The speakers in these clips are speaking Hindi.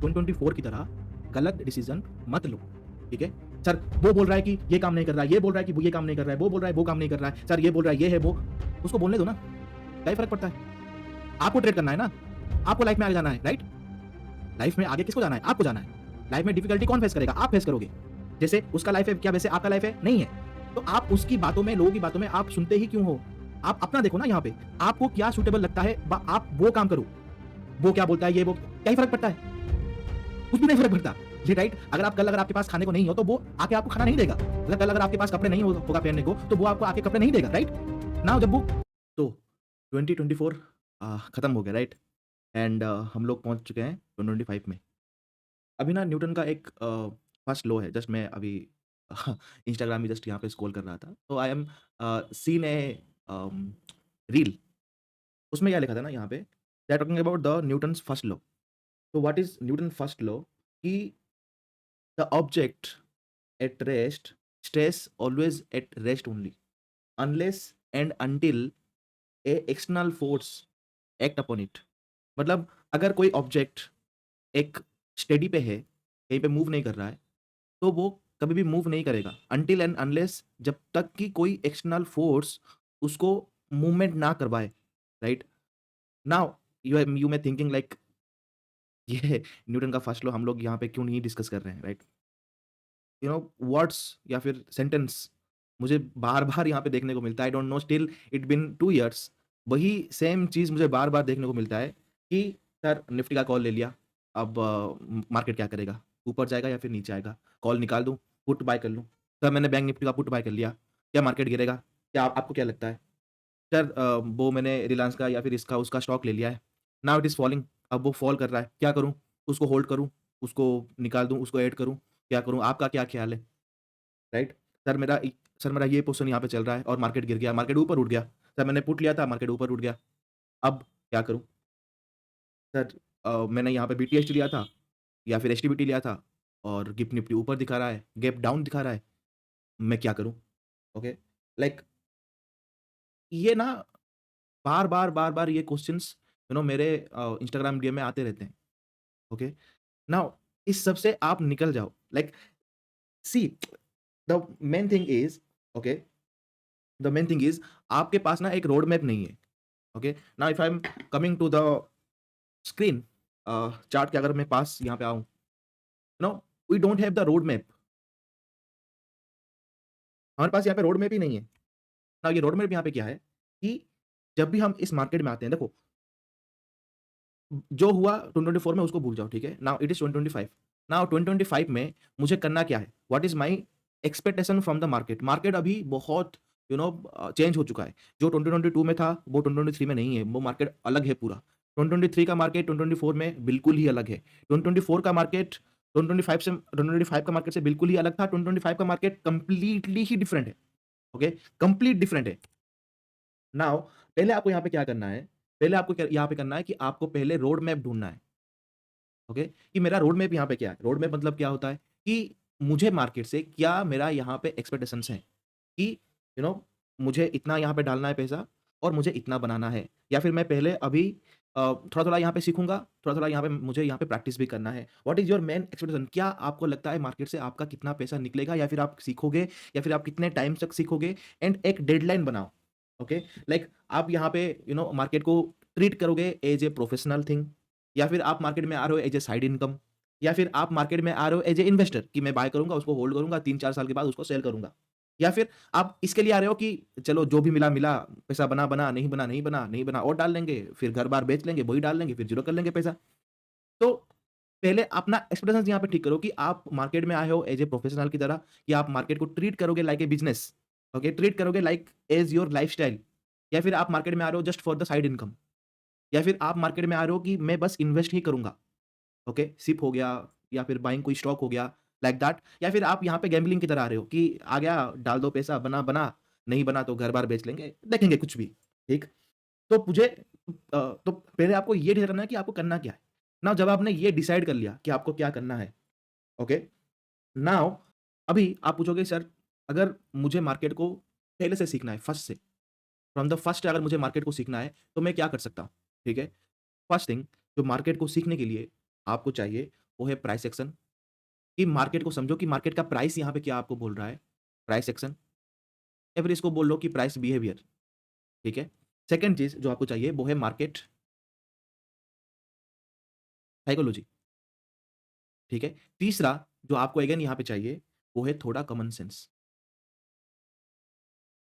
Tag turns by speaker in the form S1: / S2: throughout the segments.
S1: 2024 की तरह गलत डिसीजन मत लो, ठीक है? सर वो बोल रहा है कि ये काम नहीं कर रहा है, ये बोल रहा है कि वो ये काम नहीं कर रहा है, वो बोल रहा है वो काम नहीं कर रहा है, सर ये बोल रहा है ये है वो, उसको बोलने दो ना, क्या ही फ़र्क पड़ता है? आपको ट्रेड करना है ना, आपको लाइफ में आगे जाना है, राइट? लाइफ में आगे किसको जाना है? आपको जाना है। लाइफ में डिफिकल्टी कौन फेस करेगा? आप फेस करोगे। जैसे उसका लाइफ है, क्या वैसे आपका लाइफ है? नहीं है। तो आप उसकी बातों में, लोगों की बातों में आप सुनते ही क्यों हो? आप अपना देखो ना यहाँ पे। आपको क्या सूटेबल लगता है, आप वो काम करो। वो क्या बोलता है, ये वो, क्या ही फ़र्क पड़ता है? कुछ भी नहीं फ़र्क पड़ता। ये राइट? अगर आपके पास खाने को नहीं हो, तो वो आके आपको खाना नहीं देगा। अगर आपके पास कपड़े नहीं होगा पहनने को, तो वो आपको आके कपड़े नहीं देगा, राइट? नाउ जब वो तो 2024 खत्म हो गया, राइट? एंड हम लोग पहुँच चुके हैं 2025 में। अभी ना न्यूटन का एक फर्स्ट लॉ है, जस्ट मैं अभी इंस्टाग्राम में जस्ट यहाँ पे स्क्रॉल कर रहा था, तो I am seen a reel. उसमें क्या लिखा था ना यहाँ पे, they are talking about the Newton's first law. तो what is Newton first law? कि the object at rest stays always at rest only unless and until a external force act upon it. मतलब अगर कोई ऑब्जेक्ट एक स्टेडी पे है, कहीं पे मूव नहीं कर रहा है, तो वो कभी भी मूव नहीं करेगा अनटिल एंड अनलेस, जब तक कि कोई एक्सटर्नल फोर्स उसको मूवमेंट ना करवाए, right? Now you may thinking like ये न्यूटन का फर्स्ट लॉ हम लोग यहाँ पे क्यों नहीं डिस्कस कर रहे हैं, राइट? यू नो वर्ड्स या फिर सेंटेंस मुझे बार-बार यहाँ पे देखने को मिलता है। I don't know, still it been 2 years, वही सेम चीज़ मुझे बार-बार देखने को मिलता है कि सर निफ्टी का कॉल ले लिया, अब मार्केट क्या करेगा? ऊपर जाएगा या फिर नीचे आएगा? कॉल निकाल दूँ, पुट बाय कर लूँ। सर मैंने बैंक निफ्टी का पुट बाय कर लिया, क्या मार्केट गिरेगा? क्या आपको क्या लगता है? सर वो मैंने रिलायंस का या फिर इसका उसका स्टॉक ले लिया है, नाउ इट इज़ फॉलिंग, अब वो फॉल कर रहा है, क्या करूँ? उसको होल्ड करूँ, उसको निकाल दूँ, उसको ऐड करूँ, क्या करूँ? आपका क्या ख़्याल है? राइट? सर मेरा ये पोज़ीशन यहाँ पे चल रहा है और मार्केट गिर गया, मार्केट ऊपर उठ गया। सर मैंने पुट लिया था, मार्केट ऊपर उठ गया। अब क्या करूँ? सर मैंने यहाँ पे बीटीएसटी लिया था या फिर एचटीबीटी लिया था और गिफ्ट निफ्टी ऊपर दिखा रहा है, गैप डाउन दिखा रहा है, मैं क्या करूँ? ओके? लाइक ये ना बार-बार, बार-बार ये क्वेश्चन्स मेरे इंस्टाग्राम डीएम में आते रहते हैं। ओके? नाउ इस सब से आप निकल जाओ। Like see the main thing is, okay? The main thing is आपके पास ना एक रोड मैप नहीं है। Okay? Now if I am coming to the screen, chart के अगर मैं पास यहाँ पे आऊँ, no we don't have the road map. हमारे पास यहाँ पे रोड मैप ही नहीं है। नाउ ये रोड मैप यहाँ पे क्या है कि जब भी हम इस मार्केट में आते हैं, देखो जो हुआ 2024 में उसको भूल जाओ, ठीक है? Now it is 2025। नाउ 2025 में मुझे करना क्या है? What is my expectation from the market? Market अभी बहुत चेंज हो चुका है। जो 2022 में था, वो 2023 में नहीं है, वो मार्केट अलग है पूरा। 2023 का मार्केट 2024 में बिल्कुल ही अलग है। 2024 का मार्केट 2025 का मार्केट से बिल्कुल ही अलग था। 2025 का मार्केट कंप्लीटली ही डिफरेंट है, ओके? कंप्लीट डिफरेंट है। नाउ पहले आपको यहाँ पे क्या करना है? पहले आपको क्या यहाँ पे करना है कि आपको पहले रोड मैप ढूँढना है। ओके? कि मेरा रोड मैप यहाँ पे क्या है? रोड मैप मतलब क्या होता है कि मुझे मार्केट से क्या मेरा यहाँ पे एक्सपेक्टेशंस हैं कि यू नो मुझे इतना यहाँ पे डालना है पैसा और मुझे इतना बनाना है, या फिर मैं पहले अभी थोड़ा-थोड़ा यहाँ पे सीखूँगा, थोड़ा-थोड़ा यहाँ पे मुझे यहाँ पे प्रैक्टिस भी करना है। What is your main expectation? क्या आपको लगता है मार्केट से आपका कितना पैसा निकलेगा, या फिर आप सीखोगे, या फिर आप कितने टाइम तक सीखोगे? एंड एक डेडलाइन बनाओ। ओके? लाइक आप यहाँ पे मार्केट को ट्रीट करोगे एज़ ए प्रोफेशनल थिंग, या फिर आप मार्केट में आ रहे हो एज़ ए साइड इनकम, या फिर आप मार्केट में आ रहे हो एज़ ए इन्वेस्टर कि मैं बाय करूँगा, उसको होल्ड करूँगा, 3-4 साल के बाद उसको सेल करूँगा। या फिर आप इसके लिए आ रहे हो कि चलो जो भी मिला, मिला, पैसा बना, बना, नहीं बना, नहीं बना, नहीं बना और डाल लेंगे, फिर घर-बार बेच लेंगे, वही डाल लेंगे, फिर ज़ीरो कर लेंगे पैसा। तो पहले अपना एक्सपेक्टेशंस यहाँ पे ठीक करो कि आप मार्केट में आए हो एज़ ए प्रोफेशनल की तरह, कि आप मार्केट को ट्रीट करोगे like a business, okay? Treat करोगे लाइक एज़ योर लाइफ़स्टाइल, या फिर आप मार्केट में आ रहे हो just for the side income, या फिर आप मार्केट में आ रहे हो कि मैं बस इन्वेस्ट ही करूँगा। ओके, सिप हो गया या फिर बाइंग कोई स्टॉक हो गया, लाइक दैट, या फिर आप यहाँ पे गैम्बलिंग की तरह आ रहे हो कि आ गया, डाल दो पैसा, बना, बना, नहीं बना तो घर-बार बेच लेंगे, देखेंगे कुछ भी, ठीक? तो तो पहले आपको ये डिसाइड करना है कि आपको करना क्या है। नाउ जब आपने ये डिसाइड कर लिया कि आपको क्या करना है, ओके? नाउ अभी आप पूछोगे सर, अगर मुझे मार्केट को पहले से सीखना है, फर्स्ट से, फ्रॉम द फर्स्ट अगर मुझे मार्केट को सीखना है, तो मैं क्या कर सकता हूँ? ठीक है? फर्स्ट थिंग, जो मार्केट को सीखने के लिए आपको चाहिए, वो है प्राइस एक्शन, कि मार्केट को समझो कि मार्केट का प्राइस यहाँ पे क्या आपको बोल रहा है, प्राइस एक्शन, या फिर इसको बोल लो कि प्राइस बिहेवियर, ठीक है? सेकंड चीज़ जो आपको चाहिए वो है मार्केट साइकोलॉजी, ठीक है? तीसरा जो आपको अगेन यहाँ पे चाहिए, वो है थोड़ा common sense.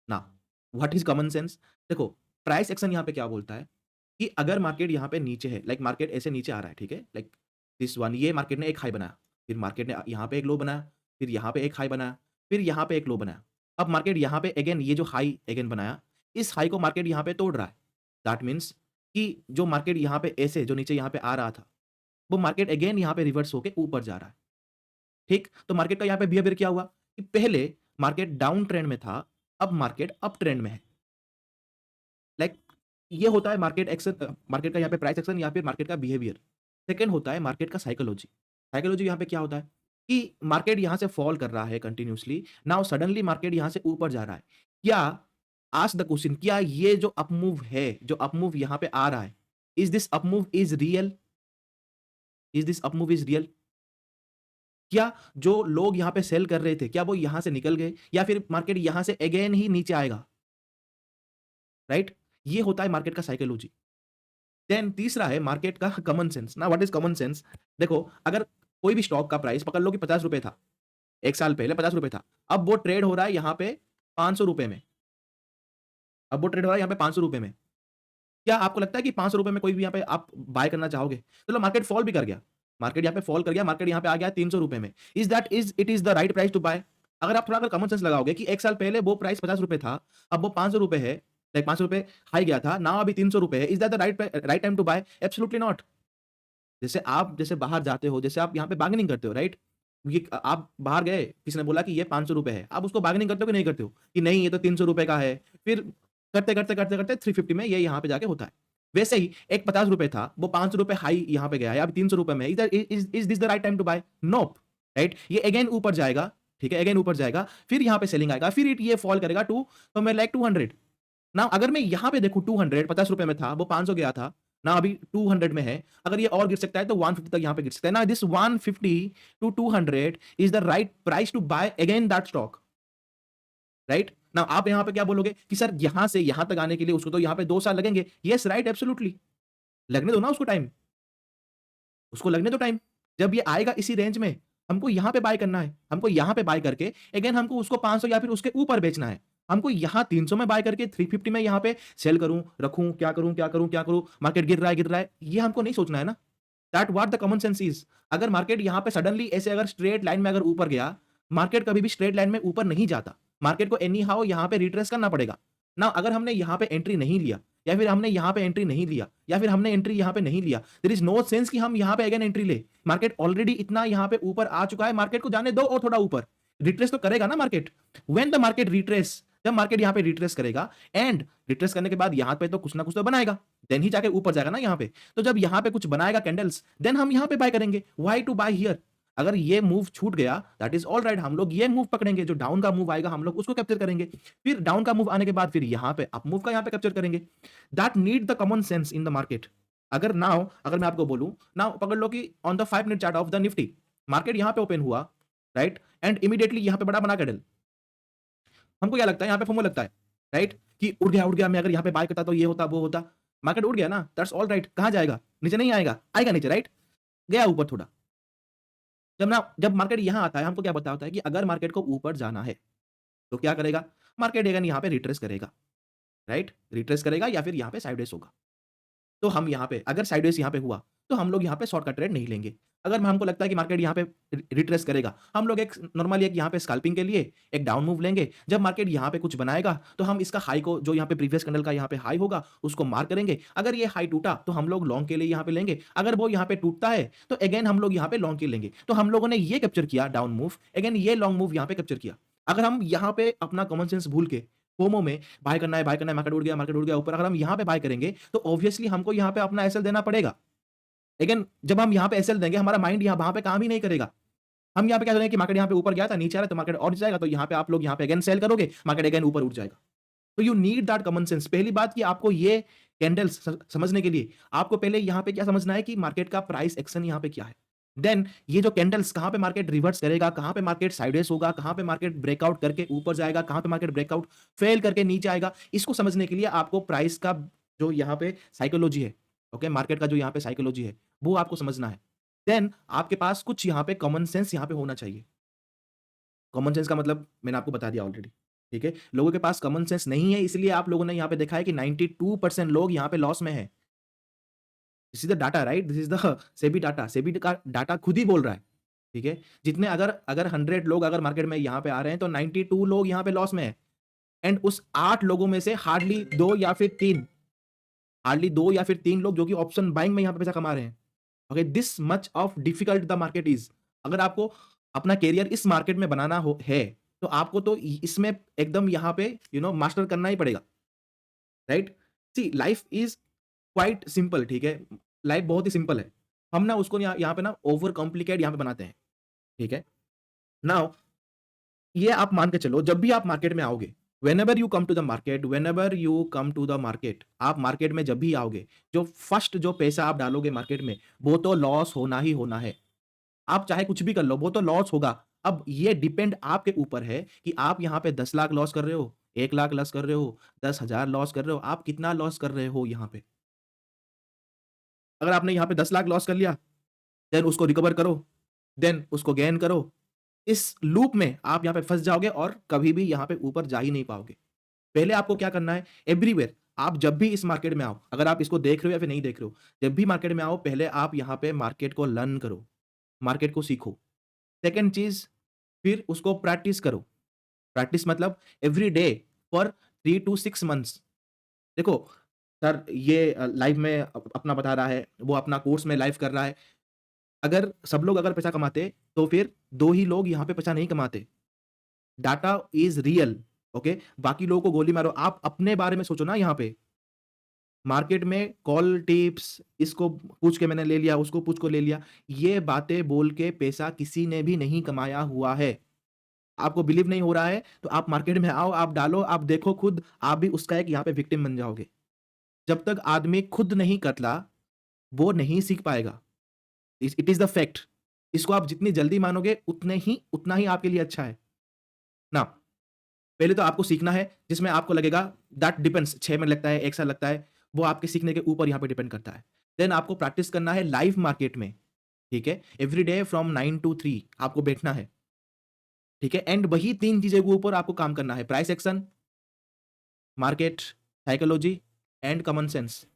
S1: Now what is common sense? देखो, प्राइस एक्शन यहाँ पे क्या बोलता है कि अगर मार्केट यहाँ पे नीचे है, लाइक मार्केट ऐसे नीचे आ रहा है, ठीक है? लाइक दिस वन, ये मार्केट ने एक हाई बनाया, फिर मार्केट ने यहाँ पे एक लो बनाया, फिर यहाँ पे एक हाई बनाया, फिर यहाँ पे एक लो बनाया। अब मार्केट यहाँ पे अगेन ये जो हाई अगेन बनाया, इस हाई को मार्केट यहाँ पे तोड़ रहा है। दैट मीन्स कि जो मार्केट यहाँ पे ऐसे जो नीचे यहाँ पे आ रहा था, वो मार्केट अगेन यहाँ पे रिवर्स होके ऊपर जा रहा है। ठीक? तो मार्केट का यहाँ पे बिहेवियर क्या हुआ कि पहले मार्केट डाउन ट्रेंड में था, अब मार्केट अप ट्रेंड में है। लाइक ये होता है मार्केट एक्शन, मार्केट का यहाँ पे प्राइस एक्शन या फिर मार्केट का बिहेवियर। सेकंड होता है मार्केट का साइकोलॉजी। साइकोलॉजी यहाँ पे क्या होता है कि मार्केट यहाँ से फॉल कर रहा है कंटिन्यूअसली, नाउ सडनली मार्केट यहाँ से ऊपर जा रहा है। क्या, आस्क द क्वेश्चन, क्या ये जो अप मूव है, जो अप मूव यहाँ पे आ रहा है, is this up move is real? Is this up move is real? क्या जो लोग यहाँ पे सेल कर रहे थे, क्या वो यहाँ से निकल गए या फिर मार्केट यहाँ से अगेन ही नीचे आएगा? राइट? ये होता है मार्केट का साइकोलॉजी। देन तीसरा है मार्केट का common sense. Now what is common sense? देखो, अगर कोई भी स्टॉक का प्राइस पकड़ लो कि ₹50 था, 1 साल पहले ₹50 था, अब वो ट्रेड हो रहा है यहाँ पे ₹500 में। अब वो ट्रेड हो रहा है यहाँ पे ₹500 में। क्या आपको लगता है कि ₹500 में कोई भी यहाँ पे आप बाय करना चाहोगे? चलो, मार्केट फॉल भी कर गया, मार्केट यहाँ पे फॉल कर गया, मार्केट यहाँ पे आ गया ₹300 में। Is it is the right price to buy? अगर आप थोड़ा अगर कॉमन सेंस लगाओगे कि 1 साल पहले वो प्राइस ₹50 था, अब वो ₹500 है, लाइक ₹500 हाई गया था, नाउ अभी ₹300 है, is that the right time to buy? Absolutely not. जैसे आप जैसे बाहर जाते हो, जैसे आप यहाँ पे बार्गेनिंग करते हो, राइट? ये आप बाहर गए, किसी ने बोला कि ये ₹500 है, आप उसको बार्गेनिंग करते हो कि नहीं करते हो? कि नहीं, ये तो ₹300 का है। फिर करते-करते 350 में ये यहाँ पे जाके होता है। वैसे ही एक ₹50 था, वो ₹500 हाई यहाँ पे गया है, अभी ₹300 में है। Is this the right time to buy? Nope, right? ये अगेन ऊपर जाएगा, ठीक है? अगेन ऊपर जाएगा, फिर यहाँ पे सेलिंग आएगा, फिर ये फॉल करेगा टू समवेयर लाइक 200। नाउ अगर मैं यहाँ पे देखूँ 200, ₹50 में था, वो 500 गया था, नाउ अभी 200 में है। अगर ये और गिर सकता है तो 150 तक यहाँ पे गिर सकता है। Now this 150 to 200 is the right price to buy again that stock, right? Now आप यहाँ पे क्या बोलोगे कि सर यहाँ से यहाँ तक आने के लिए उसको तो यहाँ पे 2 साल लगेंगे। Yes, right, absolutely. लगने दो ना उसको टाइम, उसको लगने दो टाइम। जब ये आएगा इसी रेंज में, हमको यहाँ पे बाय करना है। हमको यहाँ पे बाय करके अगेन हमको उसको 500 या फिर उसके ऊपर बेचना है। हमको यहाँ 300 में बाय करके 350 में यहाँ पे सेल करूँ, रखूँ, क्या करूँ, क्या करूँ, क्या करूँ? मार्केट गिर रहा है, ये हमको नहीं सोचना है ना। That what the common sense is. अगर मार्केट यहाँ पे सडनली ऐसे अगर स्ट्रेट लाइन में अगर ऊपर गया, मार्केट कभी भी स्ट्रेट लाइन में ऊपर नहीं जाता। मार्केट को एनी हाउ यहाँ पे रिट्रेस करना पड़ेगा। ना अगर हमने यहाँ पे एंट्री नहीं लिया, या फिर हमने यहाँ पे एंट्री नहीं लिया, या फिर हमने एंट्री यहाँ पे नहीं लिया, देयर इज नो सेंस कि हम यहाँ पे अगेन एंट्री ले। मार्केट ऑलरेडी इतना यहाँ पे ऊपर आ चुका है, मार्केट को जाने दो और थोड़ा ऊपर। रिट्रेस तो करेगा ना market. When the market retrace, जब मार्केट यहाँ पे रिट्रेस करेगा, एंड रिट्रेस करने के बाद यहाँ पे तो कुछ ना कुछ तो बनाएगा, देन ही जाके ऊपर जाएगा ना यहाँ पे। तो जब यहाँ पे कुछ बनाएगा कैंडल्स, देन हम यहाँ पे बाय करेंगे। Why to buy here? अगर ये मूव छूट गया, दैट इज ऑल राइट, हम लोग ये मूव पकड़ेंगे, जो डाउन का मूव आएगा हम लोग उसको कैप्चर करेंगे। फिर डाउन का मूव आने के बाद फिर यहाँ पे अप मूव का यहाँ पे कैप्चर करेंगे। That need the common sense in the market. अगर नाउ अगर मैं आपको बोलूं, नाउ पकड़ लो कि on the 5 minute chart of the Nifty, market यहाँ पे ओपन हुआ, राइट? एंड इमीडिएटली यहाँ पे बड़ा बना कैंडल। हमको क्या लगता है, यहाँ पे फोमो लगता है, राइट? कि उड़ गया, मैं अगर यहाँ पे बाय करता तो ये होता वो होता। मार्केट उड़ गया ना, दैट्स ऑल राइट। कहाँ जाएगा? नीचे नहीं आएगा, आएगा नीचे, राइट? गया ऊपर थोड़ा। जब मार्केट यहाँ आता है, हमको क्या पता होता है कि अगर मार्केट को ऊपर जाना है तो क्या करेगा? मार्केट अगेन यहाँ पे रिट्रेस करेगा, राइट? रिट्रेस करेगा या फिर यहाँ पे साइडवेज होगा। तो हम यहाँ पे अगर साइडवेज यहाँ पे हुआ, तो हम लोग यहाँ पे शॉर्ट का ट्रेड नहीं लेंगे। अगर हमको लगता है कि मार्केट यहाँ पे रिट्रेस करेगा, हम लोग एक नॉर्मली एक यहाँ पे स्कैल्पिंग के लिए एक डाउन मूव लेंगे। जब मार्केट यहाँ पे कुछ बनाएगा, तो हम इसका हाई को, जो यहाँ पे प्रीवियस कैंडल का यहाँ पे हाई होगा, उसको मार्क करेंगे। अगर ये हाई टूटा तो हम लोग लॉन्ग के लिए यहाँ पे लेंगे। अगर वो यहाँ पे टूटता है तो अगेन हम लोग यहाँ पे लॉन्ग के लेंगे। तो हम लोगों ने ये कैप्चर किया डाउन मूव, अगेन ये लॉन्ग मूव यहाँ पे कैप्चर किया। अगर हम यहाँ पे अपना कॉमन सेंस भूल के फोमो में बाय करना है, मार्केट उड़ गया ऊपर, अगर हम यहाँ पे बाय करेंगे तो ऑब्वियसली हमको यहाँ पे अपना एसएल देना पड़ेगा। लेकिन जब हम यहाँ पे एसएल देंगे, हमारा माइंड यहाँ वहाँ पे काम ही नहीं करेगा। हम यहाँ पे क्या करेंगे कि मार्केट यहाँ पे ऊपर गया था, नीचे आ रहा है, तो मार्केट और जाएगा, तो यहाँ पे आप लोग यहाँ पे अगेन सेल करोगे, मार्केट अगेन ऊपर उठ जाएगा। तो you need that common sense. पहली बात कि आपको ये कैंडल्स समझने के लिए आपको पहले यहाँ पे क्या समझना है कि मार्केट का प्राइस एक्शन यहाँ पे क्या है। देन ये जो कैंडल्स कहाँ पे मार्केट रिवर्स करेगा, कहाँ पे मार्केट साइडवेज होगा, कहाँ पे मार्केट ब्रेकआउट करके ऊपर जाएगा, कहाँ पे मार्केट ब्रेकआउट फेल करके नीचे आएगा, इसको समझने के लिए आपको प्राइस का जो यहाँ पे साइकोलॉजी है, ओके, मार्केट का जो यहाँ पे साइकोलॉजी है, वो आपको समझना है। देन आपके पास कुछ यहाँ पे कॉमन सेंस यहाँ पे होना चाहिए। कॉमन सेंस का मतलब मैंने आपको बता दिया ऑलरेडी, ठीक है? लोगों के पास कॉमन सेंस नहीं है, इसलिए आप लोगों ने यहाँ पे देखा है कि 92% लोग यहाँ पे लॉस में हैं। This is the data, right? This is the SEBI data. SEBI का डाटा खुद ही बोल रहा है, ठीक है? जितने अगर अगर 100 लोग अगर मार्केट में यहाँ पे आ रहे हैं, तो 92 लोग यहाँ पे लॉस में हैं एंड उस 8 लोगों में से हार्डली 2 या फिर 3 लोग जो कि ऑप्शन बाइंग में यहाँ पे पैसा कमा रहे हैं। Okay, this much of difficult the market is. अगर आपको अपना करियर इस मार्केट में बनाना हो है, तो आपको तो इ इसमें एकदम यहाँ पे मास्टर करना ही पड़ेगा, right? See life is quite simple, ठीक है? लाइफ बहुत ही सिंपल है। हम ना उसको यहाँ यहाँ पे ना ओवर कॉम्प्लिकेट यहाँ पे बनाते हैं, ठीक है? नाउ ये आप मान के चलो जब भी आप मार्केट में आओगे, whenever you come to the market, आप मार्केट में जब भी आओगे, जो फर्स्ट जो पैसा आप डालोगे मार्केट में, वो तो लॉस होना ही होना है। आप चाहे कुछ भी कर लो, वो तो लॉस होगा। अब ये डिपेंड आपके ऊपर है कि आप यहाँ पे 10 लाख लॉस कर रहे हो, 1 लाख लॉस कर रहे हो, 10,000 लॉस कर रहे हो, आप कितना लॉस कर रहे हो यहाँ पे? अगर आपने यहाँ पे 10 लाख लॉस कर लिया, देन उसको रिकवर करो, देन उसको गेन करो। इस लूप में आप यहाँ पे फँस जाओगे और कभी भी यहाँ पे ऊपर जा ही नहीं पाओगे। पहले आपको क्या करना है, एवरीवेयर आप जब भी इस मार्केट में आओ, अगर आप इसको देख रहे हो या फिर नहीं देख रहे हो, जब भी मार्केट में आओ, पहले आप यहाँ पे मार्केट को लर्न करो, मार्केट को सीखो। सेकंड चीज़, फिर उसको प्रैक्टिस करो। प्रैक्टिस मतलब every day for 3 to 6 months. देखो, सर ये लाइव में अपना बता रहा है, वो अपना कोर्स में लाइव कर रहा है। अगर सब लोग अगर पैसा कमाते, तो फिर 2 ही लोग यहाँ पे पैसा नहीं कमाते। Data is real, okay? बाकी लोगों को गोली मारो, आप अपने बारे में सोचो ना यहाँ पे। मार्केट में कॉल टिप्स, इसको पूछ के मैंने ले लिया, उसको पूछ को ले लिया, ये बातें बोल के पैसा किसी ने भी नहीं कमाया हुआ है। आपको बिलीव नहीं हो रहा है, तो आप मार्केट में आओ, आप डालो, आप देखो खुद, आप भी उसका एक यहाँ पे विक्टिम बन जाओगे। जब तक आदमी खुद नहीं करता, वो नहीं सीख पाएगा। It is the fact. इसको आप जितनी जल्दी मानोगे, उतना ही आपके लिए अच्छा है। नाउ पहले तो आपको सीखना है, जिसमें आपको लगेगा दैट डिपेंड्स 6 महीने लगता है, 1 साल लगता है, वो आपके सीखने के ऊपर यहाँ पे डिपेंड करता है। देन आपको प्रैक्टिस करना है लाइव मार्केट में, ठीक है? एवरी डे फ्रॉम 9 टू 3 आपको बैठना है, ठीक है? एंड वही 3 चीज़ों के ऊपर आपको काम करना है, price action, market, psychology and common sense.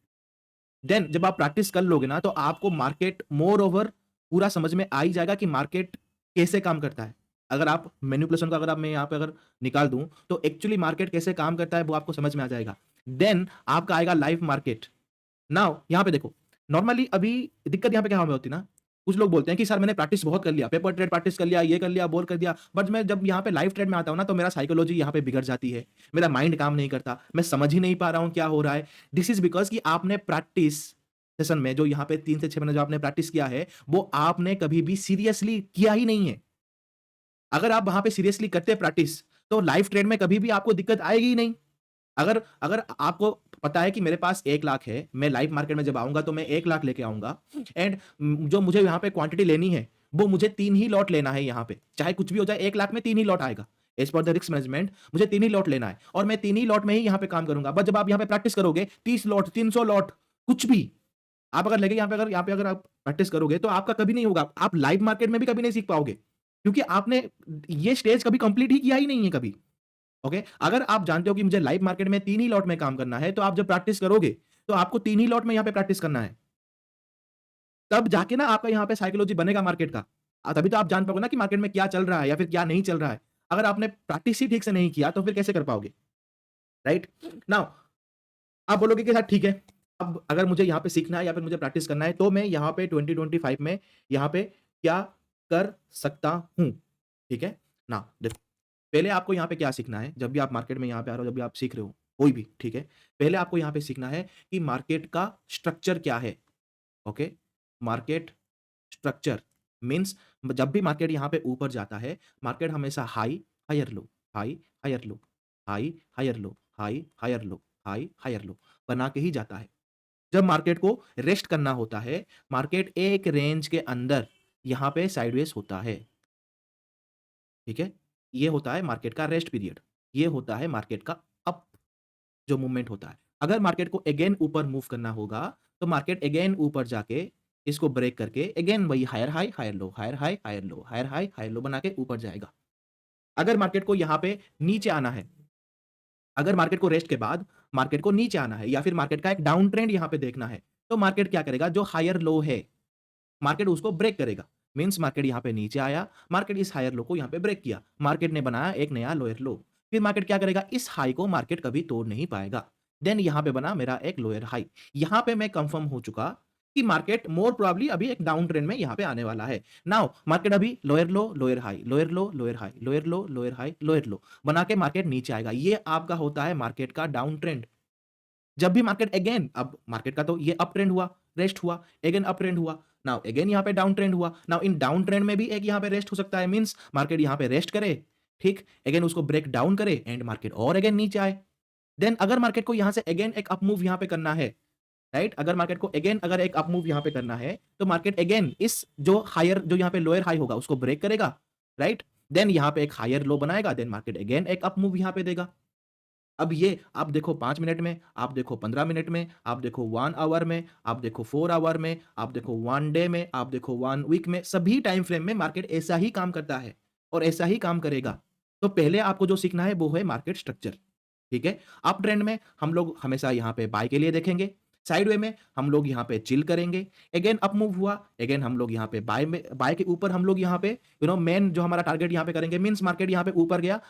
S1: Then जब आप प्रैक्टिस कर लोगे ना, तो आपको मार्केट मोर ओवर पूरा समझ में आ ही जाएगा कि मार्केट कैसे काम करता है। अगर आप मैनिपुलेशन को अगर आप मैं यहाँ पे अगर निकाल दूँ, तो एक्चुअली मार्केट कैसे काम करता है, वो आपको समझ में आ जाएगा। देन आपका आएगा लाइव मार्केट। नाउ यहाँ पे देखो, नॉर्मली अभी दिक्कत यहाँ पे क्या हमें होती है ना, कुछ लोग बोलते हैं कि सर मैंने प्रैक्टिस बहुत कर लिया, पेपर ट्रेड प्रैक्टिस कर लिया, ये कर लिया, वो कर दिया, बट मैं जब यहाँ पे लाइव ट्रेड में आता हूँ ना, तो मेरा साइकोलॉजी यहाँ पे बिगड़ जाती है। मेरा माइंड काम नहीं करता, मैं समझ ही नहीं पा रहा हूँ क्या हो रहा है। दिस इज़ बिकॉज़ कि आपने प्रैक्टिस सेशन में जो यहाँ पे 3 से 6 महीने जो आपने प्रैक्टिस किया है, वो आपने कभी भी सीरियसली किया ही नहीं है। अगर आप वहाँ पे सीरियसली करते प्रैक्टिस, तो लाइव ट्रेड में कभी भी आपको दिक्कत आएगी ही नहीं। अगर अगर आपको पता है कि मेरे पास 1 लाख है, मैं लाइव मार्केट में जब आऊँगा तो मैं 1 लाख लेके आऊँगा एंड जो मुझे यहाँ पे क्वांटिटी लेनी है, वो मुझे 3 ही लॉट लेना है यहाँ पे। चाहे कुछ भी हो जाए 1 लाख में 3 ही लॉट आएगा। As per the risk management मुझे 3 ही लॉट लेना है और मैं 3 ही लॉट में ही यहाँ पे काम करूँगा। बट जब आप यहाँ पे प्रैक्टिस करोगे 30 लॉट, 300 लॉट, कुछ भी आप अगर लेके यहाँ पे अगर आप प्रैक्टिस करोगे तो आपका कभी नहीं होगा। आप लाइव मार्केट में भी कभी नहीं सीख पाओगे। क्योंकि आपने ये स्टेज कभी कंप्लीट ही किया ही नहीं है कभी। ओके? अगर आप जानते हो कि मुझे लाइव मार्केट में 3 ही लॉट में काम करना है, तो आप जब प्रैक्टिस करोगे, तो आपको 3 ही लॉट में यहाँ पे प्रैक्टिस करना है। तब जाके ना आपका यहाँ पे साइकोलॉजी बनेगा मार्केट का। तभी तो आप जान पाओगे ना कि मार्केट में क्या चल रहा है या फिर क्या नहीं चल रहा है। अगर आपने प्रैक्टिस ही ठीक से नहीं किया, तो फिर कैसे कर पाओगे? राइट? नाउ आप बोलोगे कि सर ठीक है, अब अगर मुझे यहाँ पे सीखना है या फिर मुझे प्रैक्टिस करना है, तो मैं यहाँ पे 2025 में यहाँ पे क्या कर सकता हूँ? ठीक है? नाउ देखो, पहले आपको यहाँ पे क्या सीखना है, जब भी आप मार्केट में यहाँ पे आ रहे हो, जब भी आप सीख रहे हो, कोई भी, ठीक है? पहले आपको यहाँ पे सीखना है कि मार्केट का स्ट्रक्चर क्या है, ओके? मार्केट स्ट्रक्चर मीन्स जब भी मार्केट यहाँ पे ऊपर जाता है, मार्केट हमेशा high, higher low, high, higher low, high, higher low, high, higher low, high, higher low बना के ही जाता है। जब मार्केट को रेस्ट करना होता है, मार्केट एक रेंज के अंदर यहाँ पे साइडवेज होता है, ठीक है? ये होता है मार्केट का रेस्ट पीरियड, ये होता है मार्केट का अप जो मूवमेंट होता है। अगर मार्केट को अगेन ऊपर मूव करना होगा, तो मार्केट अगेन ऊपर जाके इसको ब्रेक करके अगेन वही higher high, higher low, higher high, higher low, higher high, higher low बना के ऊपर जाएगा। अगर मार्केट को यहाँ पे नीचे आना है, अगर मार्केट को रेस्ट के बाद मार्केट को नीचे आना है या फिर मार्केट का एक डाउन ट्रेंड यहाँ पे देखना है, तो मार्केट क्या करेगा? जो हायर लो है, मार्केट उसको ब्रेक करेगा। मीन्स मार्केट यहाँ पे नीचे आया, मार्केट इस हायर लो को यहाँ पे ब्रेक किया, मार्केट ने बनाया एक नया लोअर लो। फिर मार्केट क्या करेगा? इस हाई को मार्केट कभी तोड़ नहीं पाएगा। देन यहाँ पे बना मेरा एक लोअर हाई। यहाँ पे मैं कंफर्म हो चुका कि मार्केट मोर प्रोबेबली अभी एक डाउन ट्रेंड में यहाँ पे आने वाला है। नाउ मार्केट अभी lower low, lower high, lower low, lower high, lower low, lower high, lower लो बना के मार्केट नीचे आएगा। ये आपका होता है मार्केट का डाउन ट्रेंड। जब भी मार्केट अगेन अब मार्केट का तो ये अप ट्रेंड हुआ, रेस्ट हुआ, अगेन अप ट्रेंड हुआ, नाउ अगेन यहाँ पे डाउन ट्रेंड हुआ। नाउ इन डाउन ट्रेंड में भी एक यहाँ पे रेस्ट हो सकता है, मीन्स मार्केट यहाँ पे रेस्ट करे, ठीक, अगेन उसको ब्रेक डाउन करे एंड मार्केट और अगेन नीचे आए। देन अगर मार्केट को यहाँ से अगेन एक अप मूव यहाँ पे करना है, राइट, अगर मार्केट को अगेन अगर एक अप मूव यहाँ पे करना है, तो मार्केट अगेन इस जो हायर जो यहाँ पे लोअर हाई होगा उसको ब्रेक करेगा, राइट, देन यहाँ पे एक हायर लो बनाएगा, देन मार्केट अगेन एक अप मूव यहाँ पे देगा। अब ये आप देखो 5 मिनट में, आप देखो 15 मिनट में, आप देखो 1 आवर में, आप देखो 4 आवर में, आप देखो 1 डे में, आप देखो 1 वीक में, सभी टाइम फ्रेम में मार्केट ऐसा ही काम करता है और ऐसा ही काम करेगा। तो पहले आपको जो सीखना है वो है मार्केट स्ट्रक्चर, ठीक है? अप ट्रेंड में हम लोग हमेशा यहाँ पे बाय के लिए देखेंगे, साइडवे में हम लोग यहाँ पे चिल करेंगे, अगेन अप मूव हुआ, अगेन हम लोग यहाँ पे बाय के ऊपर हम लोग यहाँ पे मेन जो हमारा टारगेट यहाँ पे करेंगे, मीन्स मार्केट यहाँ पे ऊपर गया,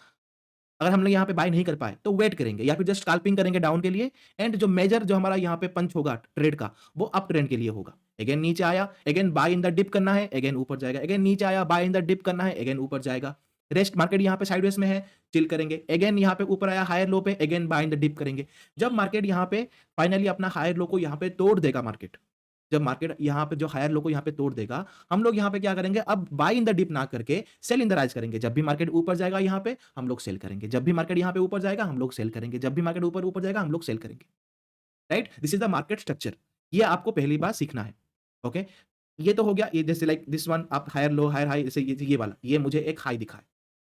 S1: अगर हम लोग यहाँ पे बाय नहीं कर पाए, तो वेट करेंगे या फिर जस्ट स्कैल्पिंग करेंगे डाउन के लिए एंड जो मेजर जो हमारा यहाँ पे पंच होगा ट्रेड का, वो अप ट्रेंड के लिए होगा। अगेन नीचे आया, again buy in the dip करना है, अगेन ऊपर जाएगा, अगेन नीचे आया, बाय इन द डिप करना है, अगेन ऊपर जाएगा। रेस्ट मार्केट यहाँ पे साइडवेज में है, चिल करेंगे, अगेन यहाँ पे ऊपर आया हायर लो पे, again buy in the dip करेंगे। जब मार्केट यहाँ पे फाइनली अपना हायर लो को यहाँ पे तोड़ देगा मार्केट, जब मार्केट यहाँ पे जो हायर लो को यहाँ पे तोड़ देगा, हम लोग यहाँ पे क्या करेंगे? अब बाय इन द डिप ना करके सेल इन द राइज करेंगे। जब भी मार्केट ऊपर जाएगा यहाँ पे हम लोग सेल करेंगे, जब भी मार्केट यहाँ पे ऊपर जाएगा हम लोग सेल करेंगे, जब भी मार्केट ऊपर ऊपर जाएगा हम लोग सेल करेंगे, right? This is the market structure. ये आपको पहली बार सीखना है, ओके? ये तो हो गया, ये जैसे लाइक दिस वन आप हायर लो, हायर हाई, जैसे ये वाला, ये मुझे एक हाई दिखा है,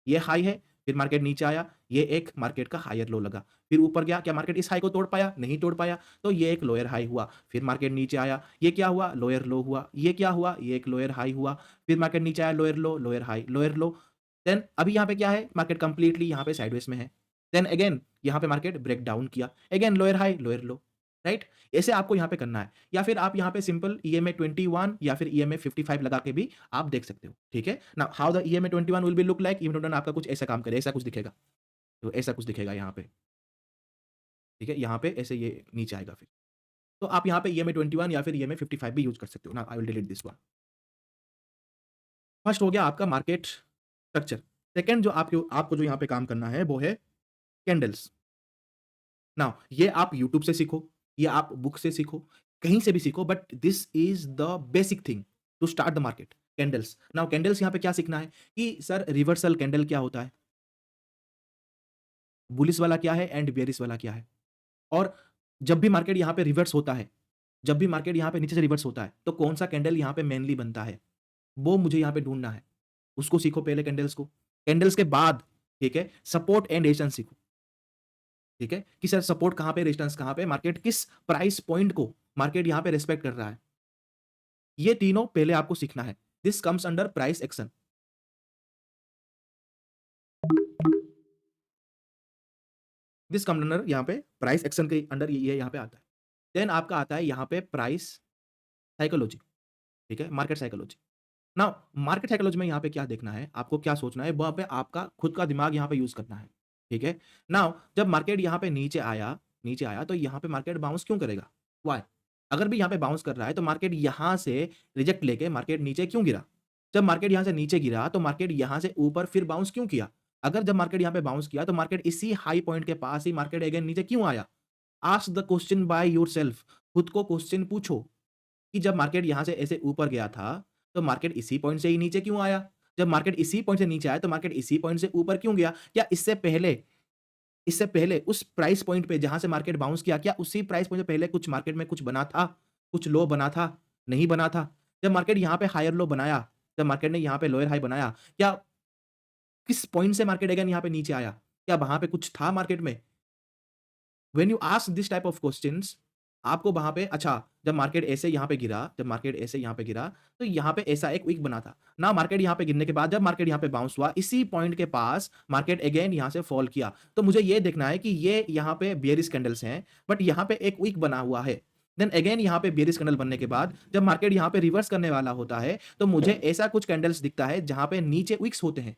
S1: ये हाई है, फिर मार्केट नीचे आया, ये एक मार्केट का हायर लो लगा, फिर ऊपर गया, क्या मार्केट इस हाई को तोड़ पाया? नहीं तोड़ पाया, तो ये एक लोअर हाई हुआ, फिर मार्केट नीचे आया, ये क्या हुआ? लोअर लो हुआ, ये क्या हुआ? ये एक लोअर हाई हुआ, फिर मार्केट नीचे आया, lower low, lower high, lower low, then अभी यहाँ पे क्या है? मार्केट कंप्लीटली यहाँ पे साइडवेज में है, देन अगेन यहाँ पे मार्केट ब्रेक डाउन किया, अगेन लोअर हाई, लोअर लो, राइट? ऐसे आपको यहाँ पे करना है, या फिर आप यहाँ पे सिंपल ईएमए 21 या फिर ईएमए 55 लगा के भी आप देख सकते हो, ठीक है? Now how the EMA 21 will be look like, EMA 21 आपका कुछ ऐसा काम करे, ऐसा कुछ दिखेगा, तो ऐसा कुछ दिखेगा यहाँ पे, ठीक है? यहाँ पे ऐसे ये नीचे आएगा फिर, तो आप यहाँ पे ईएमए 21 या फिर ईएमए 55 भी यूज़ कर सकते हो। Now I will delete this one. First हो गया आपका मार्केट स्ट्रक्चर। सेकंड जो आपको आपको जो यहाँ पे काम करना है वो है कैंडल्स। नाउ ये आप यूट्यूब से सीखो, ये आप बुक से सीखो, कहीं से भी सीखो, but this is the basic thing to start the market. Candles, now candles यहाँ पे क्या सीखना है कि सर रिवर्सल कैंडल क्या होता है, बुलिश वाला क्या है एंड बेरिश वाला क्या है, और जब भी मार्केट यहाँ पे रिवर्स होता है, जब भी मार्केट यहाँ पे नीचे से रिवर्स होता है, तो कौन सा कैंडल यहाँ पे मेनली बनता है, वो मुझे यहाँ पे ढूंढना है। उसको सीखो पहले कैंडल्स को, कैंडल्स के बाद, ठीक है, सपोर्ट एंड रेजिस्टेंस सीखो, ठीक है, कि सर सपोर्ट कहाँ पे, रेजिस्टेंस कहाँ पे, मार्केट किस प्राइस पॉइंट को मार्केट यहाँ पे रिस्पेक्ट कर रहा है, ये तीनों पहले आपको सीखना है। This comes under price action. This come under यहाँ पे प्राइस एक्शन के अंडर ये यहाँ पे आता है। देन आपका आता है यहाँ पे प्राइस साइकोलॉजी, ठीक है, market psychology. Now market psychology में यहाँ पे क्या देखना है, आपको क्या सोचना है, वहाँ पे आपका खुद का दिमाग यहाँ पे यूज करना है, ठीक है। नाउ जब मार्केट यहाँ पे नीचे आया तो यहाँ पे मार्केट बाउंस क्यों करेगा, वाई? अगर भी यहाँ पे बाउंस कर रहा है तो मार्केट यहाँ से रिजेक्ट लेके मार्केट नीचे क्यों गिरा? जब मार्केट यहाँ से नीचे गिरा तो मार्केट यहाँ से ऊपर फिर बाउंस क्यों किया? अगर जब मार्केट यहाँ पे बाउंस किया तो मार्केट इसी हाई पॉइंट के पास ही मार्केट अगेन नीचे क्यों आया? Ask the question by yourself, खुद को क्वेश्चन पूछो कि जब मार्केट यहाँ से ऐसे ऊपर गया था, तो मार्केट इसी पॉइंट से ही नीचे क्यों आया? जब मार्केट इसी पॉइंट से नीचे आया, तो मार्केट इसी पॉइंट से ऊपर क्यों गया? क्या इससे पहले उस प्राइस पॉइंट पे जहाँ से मार्केट बाउंस किया, क्या उसी प्राइस पॉइंट से पहले कुछ मार्केट में कुछ बना था? कुछ लो बना था? नहीं बना था? जब मार्केट यहाँ पे हायर लो बनाया, जब मार्केट ने यहाँ पे लोअर हाई बनाया, क्या किस पॉइंट से मार्केट अगेन यहाँ पे नीचे आया? क्या वहाँ पे कुछ था मार्केट में? When you ask this type of questions, आपको वहाँ पे अच्छा, जब मार्केट ऐसे यहाँ पे गिरा, जब मार्केट ऐसे यहाँ पे गिरा, तो यहाँ पे ऐसा एक विक बना था। नाउ मार्केट यहाँ पे गिरने के बाद जब मार्केट यहाँ पे बाउंस हुआ, इसी पॉइंट के पास मार्केट अगेन यहाँ से फॉल किया। तो मुझे ये देखना है कि ये यहाँ पे बेयरिश कैंडल्स हैं, बट यहाँ पे एक विक बना हुआ है। देन अगेन यहाँ पे बेयरिश कैंडल बनने के बाद जब मार्केट यहाँ पे रिवर्स करने वाला होता है, तो मुझे ऐसा कुछ कैंडल्स दिखता है जहाँ पे नीचे विक्स होते हैं।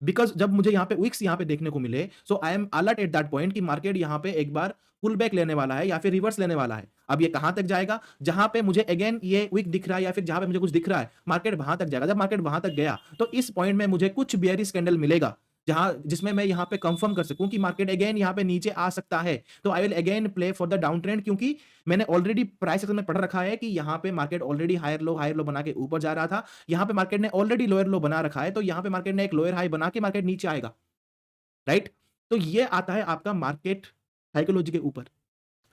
S1: बिकॉज़ जब मुझे यहाँ पे विक्स यहाँ पे देखने को मिले, so I am alert at that point कि मार्केट यहाँ पे एक बार पुल बैक लेने वाला है या फिर रिवर्स लेने वाला है। अब ये कहाँ तक जाएगा? जहाँ पे मुझे अगेन ये विक दिख रहा है या फिर जहाँ पे मुझे कुछ दिख रहा है, मार्केट वहाँ तक जाएगा। जब मार्केट वहाँ तक गया, तो इस पॉइंट में मुझे कुछ बेयरिश कैंडल मिलेगा, जहाँ जिसमें मैं यहाँ पे कन्फर्म कर सकूँ कि मार्केट अगेन यहाँ पे नीचे आ सकता है। तो I will again play for the down trend, क्योंकि मैंने ऑलरेडी प्राइस सेक्शन में पढ़ रखा है कि यहाँ पे मार्केट ऑलरेडी हायर लो बना के ऊपर जा रहा था। यहाँ पे मार्केट ने ऑलरेडी लोअर लो बना रखा है, तो यहाँ पे मार्केट ने एक लोअर हाई बना के मार्केट नीचे आएगा। राइट? तो ये आता है आपका मार्केट साइकोलॉजी के ऊपर।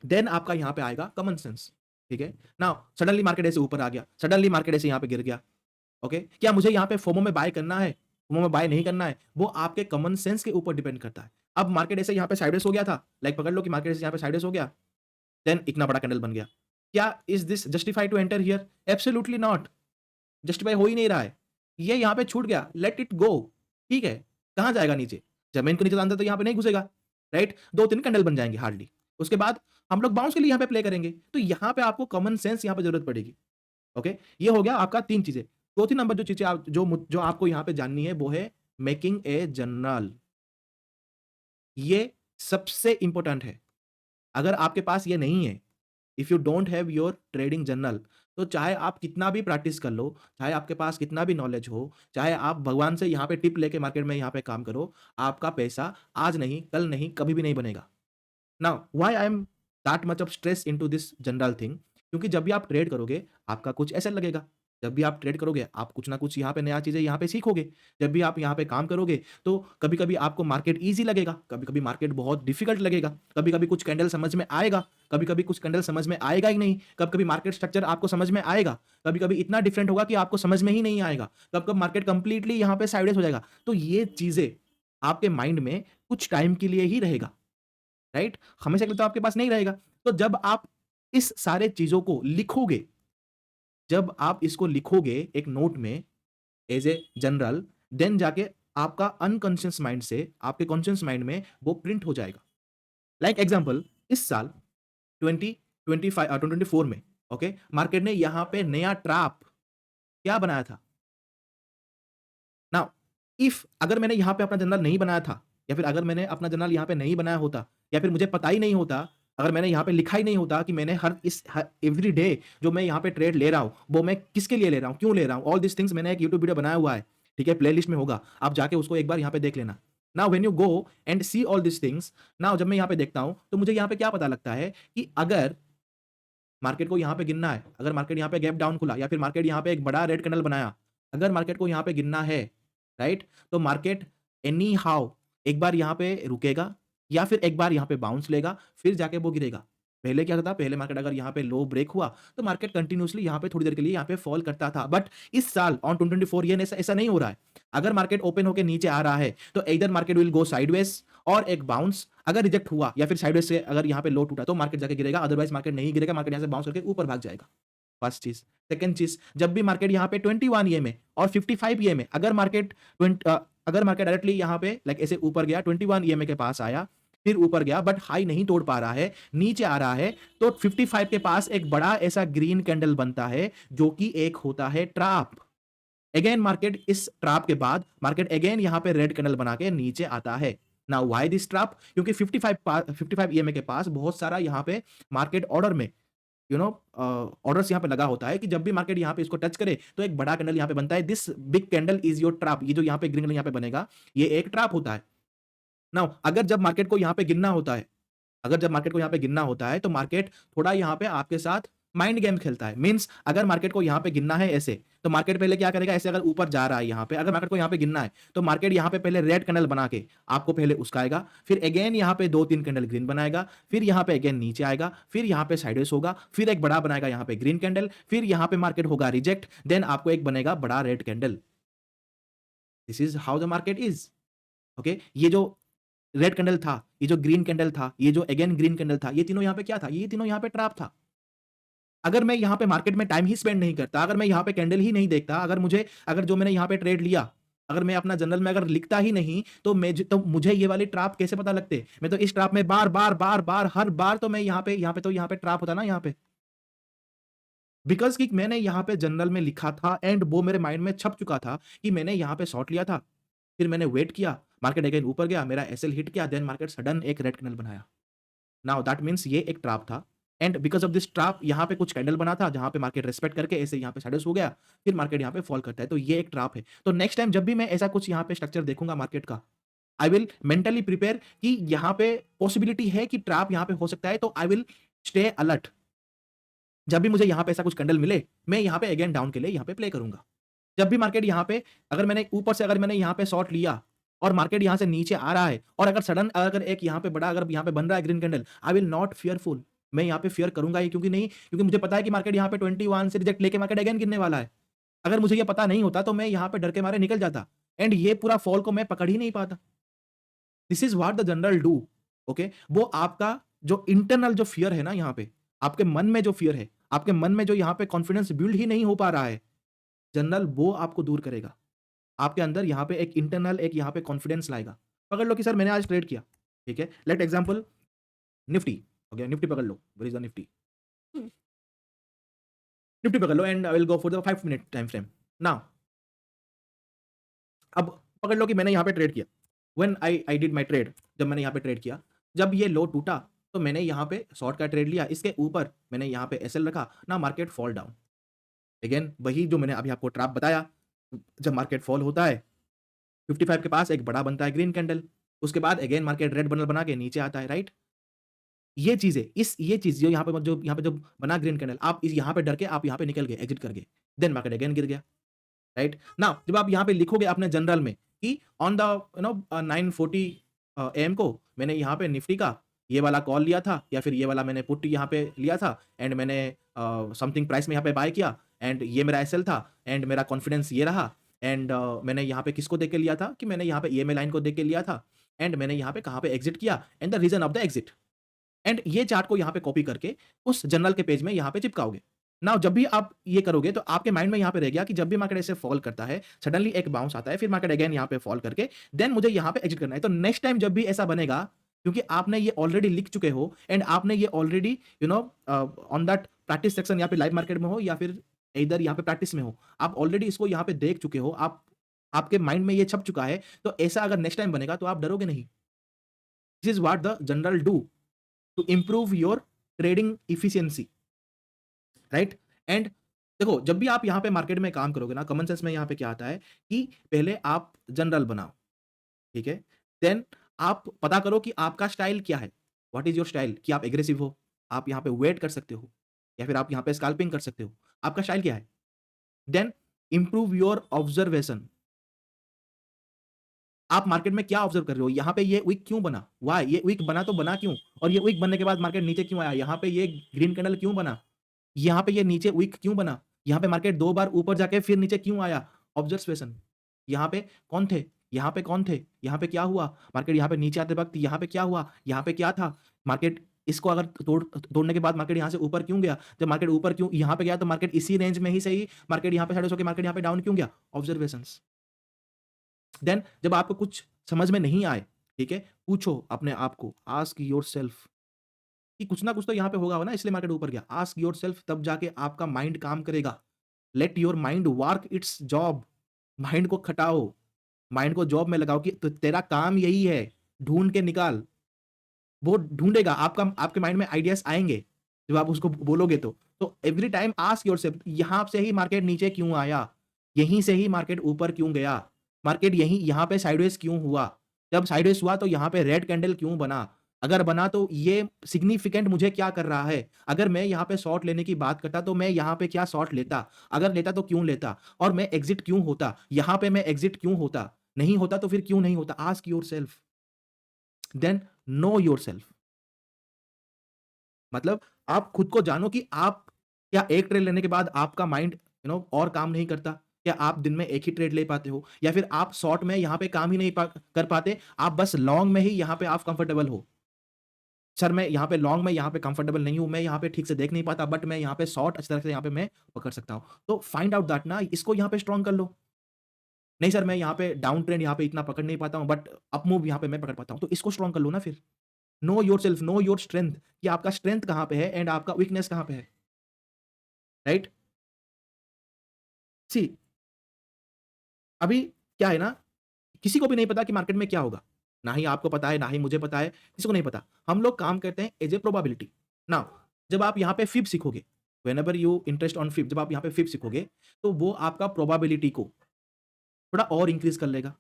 S1: देन आपका यहाँ पे आएगा कॉमन सेंस, ठीक है? नाउ सडनली मार्केट ऐसे ऊपर आ गया, सडनली मार्केट ऐसे यहाँ पे गिर गया, ओके? क्या मुझे यहाँ पे फोमो में बाय करना है? फोमो में बाय नहीं करना है? वो आपके कॉमन सेंस के ऊपर डिपेंड करता है। अब मार्केट ऐसे यहाँ पे साइडवेज हो गया था, लाइक पकड़ लो कि मार्केट ऐसे यहाँ पे साइडवेज हो गया, देन इतना बड़ा कैंडल बन गया। क्या is this justified to enter here? Absolutely not. Justify हो ही नहीं रहा है। ये यहाँ पे छूट गया, लेट इट गो, ठीक है? कहाँ जाएगा नीचे? ज़मीन के नीचे तो अंदर तो यहाँ पे नहीं घुसेगा, राइट? 2-3 कैंडल बन जाएँगे हार्डली। उसके बाद हम लोग बाउंस के लिए यहाँ पे प्ले करेंगे। तो यहाँ पे आपको कॉमन सेंस यहाँ पे ज़रूरत पड़ेगी, ओके? ये हो गया आपका 3 चीज़ें। चौथी नंबर जो चीज़ें आप जो आपको यहाँ पे जाननी है वो है मेकिंग ए जर्नल। ये सबसे इम्पोर्टेंट है। अगर आपके पास ये नहीं है, if you don't have your trading journal, तो चाहे आप कितना भी प्रैक्टिस कर लो, चाहे आपके पास कितना भी नॉलेज हो, चाहे आप भगवान से यहाँ पे टिप लेके मार्केट में यहाँ पे काम करो, आपका पैसा आज नहीं, कल नहीं, कभी भी नहीं बनेगा। Now why I am that much of stress into this general thing, क्योंकि जब भी आप ट्रेड करोगे, आपका कुछ ऐसा लगेगा। जब भी आप ट्रेड करोगे, आप कुछ ना कुछ यहाँ पे नया चीज़ें यहाँ पे सीखोगे। जब भी आप यहाँ पे काम करोगे, तो कभी-कभी आपको मार्केट ईज़ी लगेगा, कभी-कभी मार्केट बहुत डिफ़िकल्ट लगेगा, कभी-कभी कुछ कैंडल समझ में आएगा, कभी-कभी कुछ कैंडल समझ में आएगा ही नहीं, कभी-कभी मार्केट स्ट्रक्चर आपको समझ में आएगा, कभी-कभी इतना डिफरेंट होगा कि आपको समझ में ही नहीं आएगा, कब-कब मार्केट कंप्लीटली यहाँ पे साइडवेज़ हो जाएगा। तो ये चीज़ें आपके माइंड में कुछ टाइम के लिए ही रहेगा। राइट? हमेशा के लिए तो आपके पास नहीं रहेगा। तो जब आप इस सारे चीज़ों को लिखोगे, जब आप इसको लिखोगे एक नोट में एज़ ए जनरल, देन जाके आपका अनकॉन्शियस माइंड से आपके कॉन्शियस माइंड में वो प्रिंट हो जाएगा। लाइक एग्ज़ाम्पल, इस साल 2024 में, ओके, मार्केट ने यहाँ पे नया ट्रैप क्या बनाया था? नाउ इफ अगर मैंने यहाँ पे अपना जनरल नहीं बनाया था, या फिर अगर मैंने अपना जनरल यहाँ पे नहीं बनाया होता, या फिर मुझे पता ही नहीं होता, अगर मैंने यहाँ पे लिखा ही नहीं होता कि मैंने हर एवरी डे जो मैं यहाँ पे ट्रेड ले रहा हूँ, वो मैं किसके लिए ले रहा हूँ, क्यों ले रहा हूँ, ऑल दिस थिंग्स मैंने एक यूट्यूब वीडियो बनाया हुआ है, ठीक है? प्लेलिस्ट में होगा, आप जाके उसको एक बार यहाँ पे देख लेना। Now when you go and see all this things, now जब मैं यहाँ पे देखता हूँ, तो मुझे यहाँ पे क्या पता लगता है कि अगर मार्केट को यहाँ पे गिनना है, अगर मार्केट यहाँ पे गैप डाउन खुला या फिर मार्केट यहाँ पे एक बड़ा रेड कैंडल बनाया, अगर मार्केट को यहाँ पे गिनना है, राइट? तो मार्केट एनी हाउ एक बार यहाँ पे रुकेगा या फिर एक बार यहाँ पे बाउंस लेगा, फिर जाके वो गिरेगा। पहले क्या था, पहले मार्केट अगर यहाँ पे लो ब्रेक हुआ, तो मार्केट कंटिन्यूअसली यहाँ पे थोड़ी देर के लिए यहाँ पे फॉल करता था। बट इस साल ऑन 2024 ये ऐसा ऐसा नहीं हो रहा है। अगर मार्केट ओपन होके नीचे आ रहा है, तो either market will go sideways और एक बाउंस, अगर रिजेक्ट हुआ या फिर साइडवेज से अगर यहाँ पे लो टूटा, तो मार्केट जाके गिरेगा, अदरवाइज मार्केट नहीं गिरेगा, मार्केट यहाँ से बाउंस करके ऊपर भाग जाएगा। फर्स्ट चीज़। सेकंड चीज़, जब भी मार्केट यहाँ पे 21 ईएमए और 55 ईएमए, अगर मार्केट डायरेक्टली यहाँ पे लाइक ऐसे ऊपर गया, 21 ईएमए के पास आया, फिर ऊपर गया बट हाई नहीं तोड़ पा रहा है, नीचे आ रहा है, तो 55 के पास एक बड़ा ऐसा ग्रीन कैंडल बनता है, जो कि एक होता है ट्रैप। अगेन मार्केट इस ट्रैप के बाद मार्केट अगेन यहाँ पे रेड कैंडल बना के नीचे आता है। Now why this trap? क्योंकि 55 ईएमए के पास बहुत सारा यहाँ पे मार्केट ऑर्डर में ऑर्डर्स यहाँ पे लगा होता है कि जब भी मार्केट यहाँ पे इसको टच करे, तो एक बड़ा कैंडल यहाँ पे बनता है। This big candle is your trap. ये जो यहाँ पे ग्रीन कैंडल यहाँ पे बनेगा, ये एक ट्रैप होता है। नाउ अगर जब मार्केट को यहाँ पे गिनना होता है, अगर जब मार्केट को यहाँ पे गिनना होता है, तो मार्केट थोड़ा यहाँ पे आपके साथ माइंड गेम खेलता है। मीन्स अगर मार्केट को यहाँ पे गिनना है ऐसे, तो मार्केट पहले क्या करेगा, ऐसे अगर ऊपर जा रहा है यहाँ पे, अगर मार्केट को यहाँ पे गिनना है, तो मार्केट यहाँ पे पहले रेड कैंडल बना के आपको पहले उसकाएगा, फिर अगेन यहाँ पे 2-3 कैंडल ग्रीन बनाएगा, फिर यहाँ पे अगेन नीचे आएगा, फिर यहाँ पे साइडवेज होगा, फिर एक बड़ा बनाएगा यहाँ पे ग्रीन कैंडल, फिर यहाँ पे मार्केट होगा रिजेक्ट, देन आपको एक बनेगा बड़ा red candle. This is how the market is. Okay, ये जो रेड कैंडल था, ये जो ग्रीन कैंडल था, ये जो अगेन ग्रीन कैंडल था, ये तीनों यहाँ पे क्या था, ये तीनों यहाँ पे ट्रैप था। अगर मैं यहाँ पे मार्केट में टाइम ही स्पेंड नहीं करता, अगर मैं यहाँ पे कैंडल ही नहीं देखता, अगर जो मैंने यहाँ पे ट्रेड लिया, अगर मैं अपना जनरल में अगर लिखता ही नहीं, तो मुझे ये वाली ट्रैप कैसे पता लगते? मैं तो इस ट्रैप में बार-बार हर बार तो मैं यहाँ पे ट्रैप होता ना यहाँ पे। बिकॉज़ कि मैंने यहाँ पे जनरल में लिखा था एंड वो मेरे माइंड में छप चुका था कि मैंने यहाँ पे शॉर्ट लिया था। फिर मैंने वेट किया, मार्केट अगेन ऊपर गया, मेरा एसएल हिट किया, देन मार्केट सडन एक रेड कैंडल बनाया। नाउ दैट मीन्स ये एक ट्रैप था and because of this trap यहाँ पे कुछ कैंडल बना था, जहाँ पे मार्केट रिस्पेक्ट करके ऐसे यहाँ पे शैडोज़ हो गया, फिर मार्केट यहाँ पे फॉल करता है, तो ये एक ट्रैप है। तो नेक्स्ट टाइम जब भी मैं ऐसा कुछ यहाँ पे स्ट्रक्चर देखूँगा मार्केट का, आई विल मेंटली प्रिपेयर कि यहाँ पे पॉसिबिलिटी है कि ट्रैप यहाँ पे हो सकता है, तो आई विल स्टे अलर्ट। जब भी मुझे यहाँ पे ऐसा कुछ कैंडल मिले, मैं यहाँ पे अगेन डाउन के लिए यहाँ पे प्ले करूँगा। जब भी मार्केट यहाँ पे अगर मैंने यहाँ पे शॉर्ट लिया और मार्केट यहाँ से नीचे आ रहा है और अगर सडन अगर एक यहाँ पे बड़ा अगर यहाँ पे बन रहा है green candle, I will not fearful. मैं यहाँ पे फियर करूँगा ही, क्योंकि मुझे पता है कि मार्केट यहाँ पे 21 से रिजेक्ट लेके मार्केट अगेन गिरने वाला है। अगर मुझे ये पता नहीं होता तो मैं यहाँ पे डर के मारे निकल जाता एंड ये पूरा फॉल को मैं पकड़ ही नहीं पाता। This is what the journal do. Okay, वो आपका जो इंटरनल जो फियर है ना यहाँ पे, आपके मन में जो फियर है, आपके मन में जो यहाँ पे कॉन्फिडेंस बिल्ड ही नहीं हो पा रहा है, जनरल वो आपको दूर करेगा। आपके अंदर यहाँ पे एक इंटरनल एक यहाँ पे कॉन्फिडेंस लाएगा। पकड़ लो कि सर मैंने आज ट्रेड किया, ठीक है? लेट एग्जांपल निफ्टी, हो गया, निफ्टी पकड़ लो, where is the Nifty? Nifty पकड़ लो and I will go for the 5 minute time frame. Now अब पकड़ लो कि मैंने यहाँ पे ट्रेड किया। When I did my trade, जब मैंने यहाँ पे ट्रेड किया, जब ये लो टूटा, तो मैंने यहाँ पे शॉर्ट का ट्रेड लिया, इसके ऊपर मैंने यहाँ पे एसएल रखा, ना मार्केट फॉल डाउन। अगेन वही जो मैंने अभी आपको ट्रैप बताया, जब मार्केट फॉल होता है 55 के पास एक बड़ा बनता है ग्रीन कैंडल, उसके बाद अगेन मार्केट रेड बंडल बना के नीचे आता है, राइट? ये चीज़ जो बना ग्रीन कैंडल, आप इस यहाँ पे डर के आप यहाँ पे निकल गए, एग्जिट कर गए, देन मार्केट अगेन गिर गया, राइट? नाउ जब आप यहाँ पे लिखोगे अपने जनरल में कि ऑन द 9:40 एएम को मैंने यहाँ पे निफ्टी का ये वाला कॉल लिया था या फिर ये वाला मैंने पुट यहाँ पे लिया था एंड मैंने समथिंग प्राइस में यहाँ पे बाय किया एंड ये मेरा एसएल था एंड मेरा कॉन्फिडेंस ये रहा एंड मैंने यहाँ पे किसको देख के लिया था कि मैंने यहाँ पे ईएमए लाइन को देख के लिया था एंड मैंने यहाँ पे कहाँ पे एग्जिट किया and the reason of the exit and ये चार्ट को यहाँ पे कॉपी करके उस जर्नल के पेज में यहाँ पे चिपकाओगे। नाउ जब भी आप ये करोगे तो आपके माइंड में यहाँ पे रह गया कि जब भी मार्केट ऐसे फॉल करता है, सडनली एक बाउंस आता है, फिर मार्केट अगेन यहाँ पे फॉल करके देन मुझे यहाँ पे एग्जिट करना है। तो नेक्स्ट टाइम जब भी ऐसा बनेगा, क्योंकि आपने ये ऑलरेडी लिख चुके हो एंड आपने ये already on that practice section या फिर लाइव मार्केट में हो या फिर इधर यहाँ पे प्रैक्टिस में हो, आप ऑलरेडी इसको यहाँ पे देख चुके हो, आपके माइंड में ये छप चुका है, तो ऐसा अगर नेक्स्ट टाइम बनेगा तो आप डरोगे नहीं। This is what the journal do to improve your trading efficiency, right? And देखो, जब भी आप यहाँ पे मार्केट में काम करोगे ना, कॉमन सेंस में यहाँ पे क्या आता है कि पहले आप जनरल बनाओ, ठीक है? देन आप पता करो कि आपका स्टाइल क्या है, व्हाट इज योर स्टाइल, कि आप एग्रेसिव हो, आप यहाँ पे वेट कर सकते हो या फिर आप यहाँ पे स्कैल्पिंग कर सकते हो, आपका स्टाइल क्या है? देन इंप्रूव योर ऑब्जर्वेशन, आप मार्केट में क्या ऑब्जर्व कर रहे हो, यहाँ पे ये वीक क्यों बना, वाई ये वीक बना, तो बना क्यों, और ये वीक बनने के बाद मार्केट नीचे क्यों आया, यहाँ पे ये ग्रीन कैंडल क्यों बना, यहाँ पे ये नीचे वीक क्यों बना, यहाँ पे मार्केट 2 बार ऊपर जाके फिर नीचे क्यों आया, ऑब्जर्वेशन। यहाँ पे कौन थे, यहाँ पे कौन थे, यहाँ पे क्या हुआ, मार्केट यहाँ पे नीचे आते वक्त यहाँ पे क्या हुआ, यहाँ पे क्या था, मार्केट इसको अगर तोड़ने के बाद मार्केट यहाँ से ऊपर क्यों गया, जब मार्केट ऊपर क्यों यहाँ पे गया तो मार्केट इसी रेंज में ही सही, मार्केट यहाँ पे साइड होके मार्केट यहाँ पे डाउन क्यों गया, ऑब्जर्वेशंस। देन जब आपको कुछ समझ में नहीं आए, ठीक है, पूछो अपने आप को, आस्क योरसेल्फ कि कुछ ना कुछ तो यहाँ पे होगा ना, इसलिए मार्केट ऊपर गया। आस्क योरसेल्फ, तब जाके आपका माइंड काम करेगा। Let your mind work it's job. Mind को खटाओ, माइंड को जॉब में लगाओ कि तेरा काम यही है, ढूंढ के निकाल। वो ढूंढेगा, आपके माइंड में आइडियाज आएंगे जब आप उसको बोलोगे तो एवरी टाइम आस्क योरसेल्फ, यहाँ से ही मार्केट नीचे क्यों आया, यहीं से ही मार्केट ऊपर क्यों गया, मार्केट यहीं यहाँ पे साइडवेज क्यों हुआ, जब साइडवेज हुआ तो यहाँ पे रेड कैंडल क्यों बना, अगर बना तो ये सिग्निफिकेंट मुझे क्या कर रहा है? अगर मैं यहाँ पे शॉर्ट लेने की बात करता तो मैं यहाँ पे क्या शॉर्ट लेता? अगर लेता तो क्यों लेता? और मैं एग्ज़िट क्यों होता? यहाँ पे मैं एग्ज़िट क्यों होता? नहीं होता तो फिर क्यों नहीं होता? Ask yourself, then know yourself. मतलब आप खुद को जानो कि आप क्या एक ट्रेड लेने के बाद आपका माइंड और काम नहीं करता? क्या आप दिन में एक ही ट्रेड ले पाते हो? या फिर आप शॉर्ट में यहाँ पे काम ही नहीं कर पाते, आप बस लॉन्ग में ही यहाँ पे आप कंफर्टेबल हो? सर मैं यहाँ पे लॉन्ग में यहाँ पे कंफर्टेबल नहीं हूँ, मैं यहाँ पे ठीक से देख नहीं पाता, बट मैं यहाँ पे शॉर्ट अच्छी तरह से यहाँ पे मैं पकड़ सकता हूँ। तो फाइंड आउट दैट ना, इसको यहाँ पे स्ट्रॉन्ग कर लो। नहीं सर मैं यहाँ पे डाउन ट्रेंड यहाँ पे इतना पकड़ नहीं पाता हूँ, बट अप मूव यहाँ पे मैं पकड़ पाता हूँ। तो इसको स्ट्रॉन्ग कर लो ना फिर। No yourself, know your strength, कि आपका स्ट्रेंथ कहाँ पे है एंड आपका वीकनेस कहाँ पे है, राइट? सी अभी क्या है ना, किसी को भी नहीं पता कि मार्केट में क्या होगा। ना ही आपको पता है, ना ही मुझे पता है, किसी को नहीं पता। हम लोग काम करते हैं एज़ ए प्रोबेबिलिटी। नाउ जब आप यहाँ पे फिब सीखोगे, whenever you interest on fib, जब आप यहाँ पे फिब सीखोगे, तो वो आपका प्रोबेबिलिटी को थोड़ा और इंक्रीज़ कर लेगा।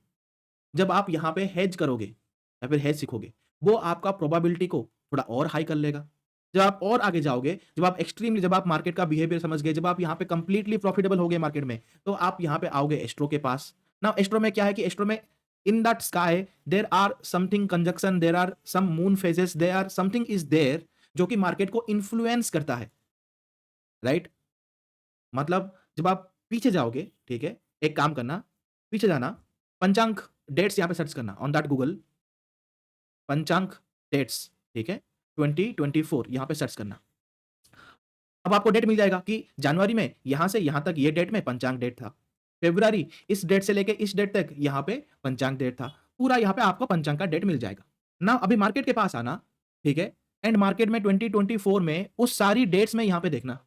S1: जब आप यहाँ पे हेज करोगे या फिर हेज सीखोगे, वो आपका प्रोबेबिलिटी को थोड़ा और हाई कर लेगा। जब आप और आगे जाओगे, जब आप मार्केट का बिहेवियर समझ गए, जब आप यहाँ पे कंप्लीटली प्रॉफिटेबल हो गए मार्केट में, तो आप यहाँ पे आओगे एस्ट्रो के पास। नाउ एस्ट्रो में क्या है कि एस्ट्रो में in that sky there are something conjunction, there are some moon phases, there are something is there जो कि मार्केट को इन्फ्लुएंस करता है, राइट? मतलब जब आप पीछे जाओगे, ठीक है? एक काम करना, पीछे जाना, पंचांग डेट्स यहाँ पे सर्च करना ऑन दैट गूगल, पंचांग डेट्स, ठीक है? 2024 यहाँ पे सर्च करना। अब आपको डेट मिल जाएगा कि जनवरी में यहाँ से यहाँ तक ये डेट में पंचांग डेट था। फ़रवरी इस डेट से लेके इस डेट तक यहाँ पे पंचांग डेट था। पूरा यहाँ पे आपको पंचांग का डेट मिल जाएगा। नाउ अभी मार्केट के पास आना, ठीक है? एंड मार्केट में 2024 में उस सारी डेट्स में यहाँ पे देखना।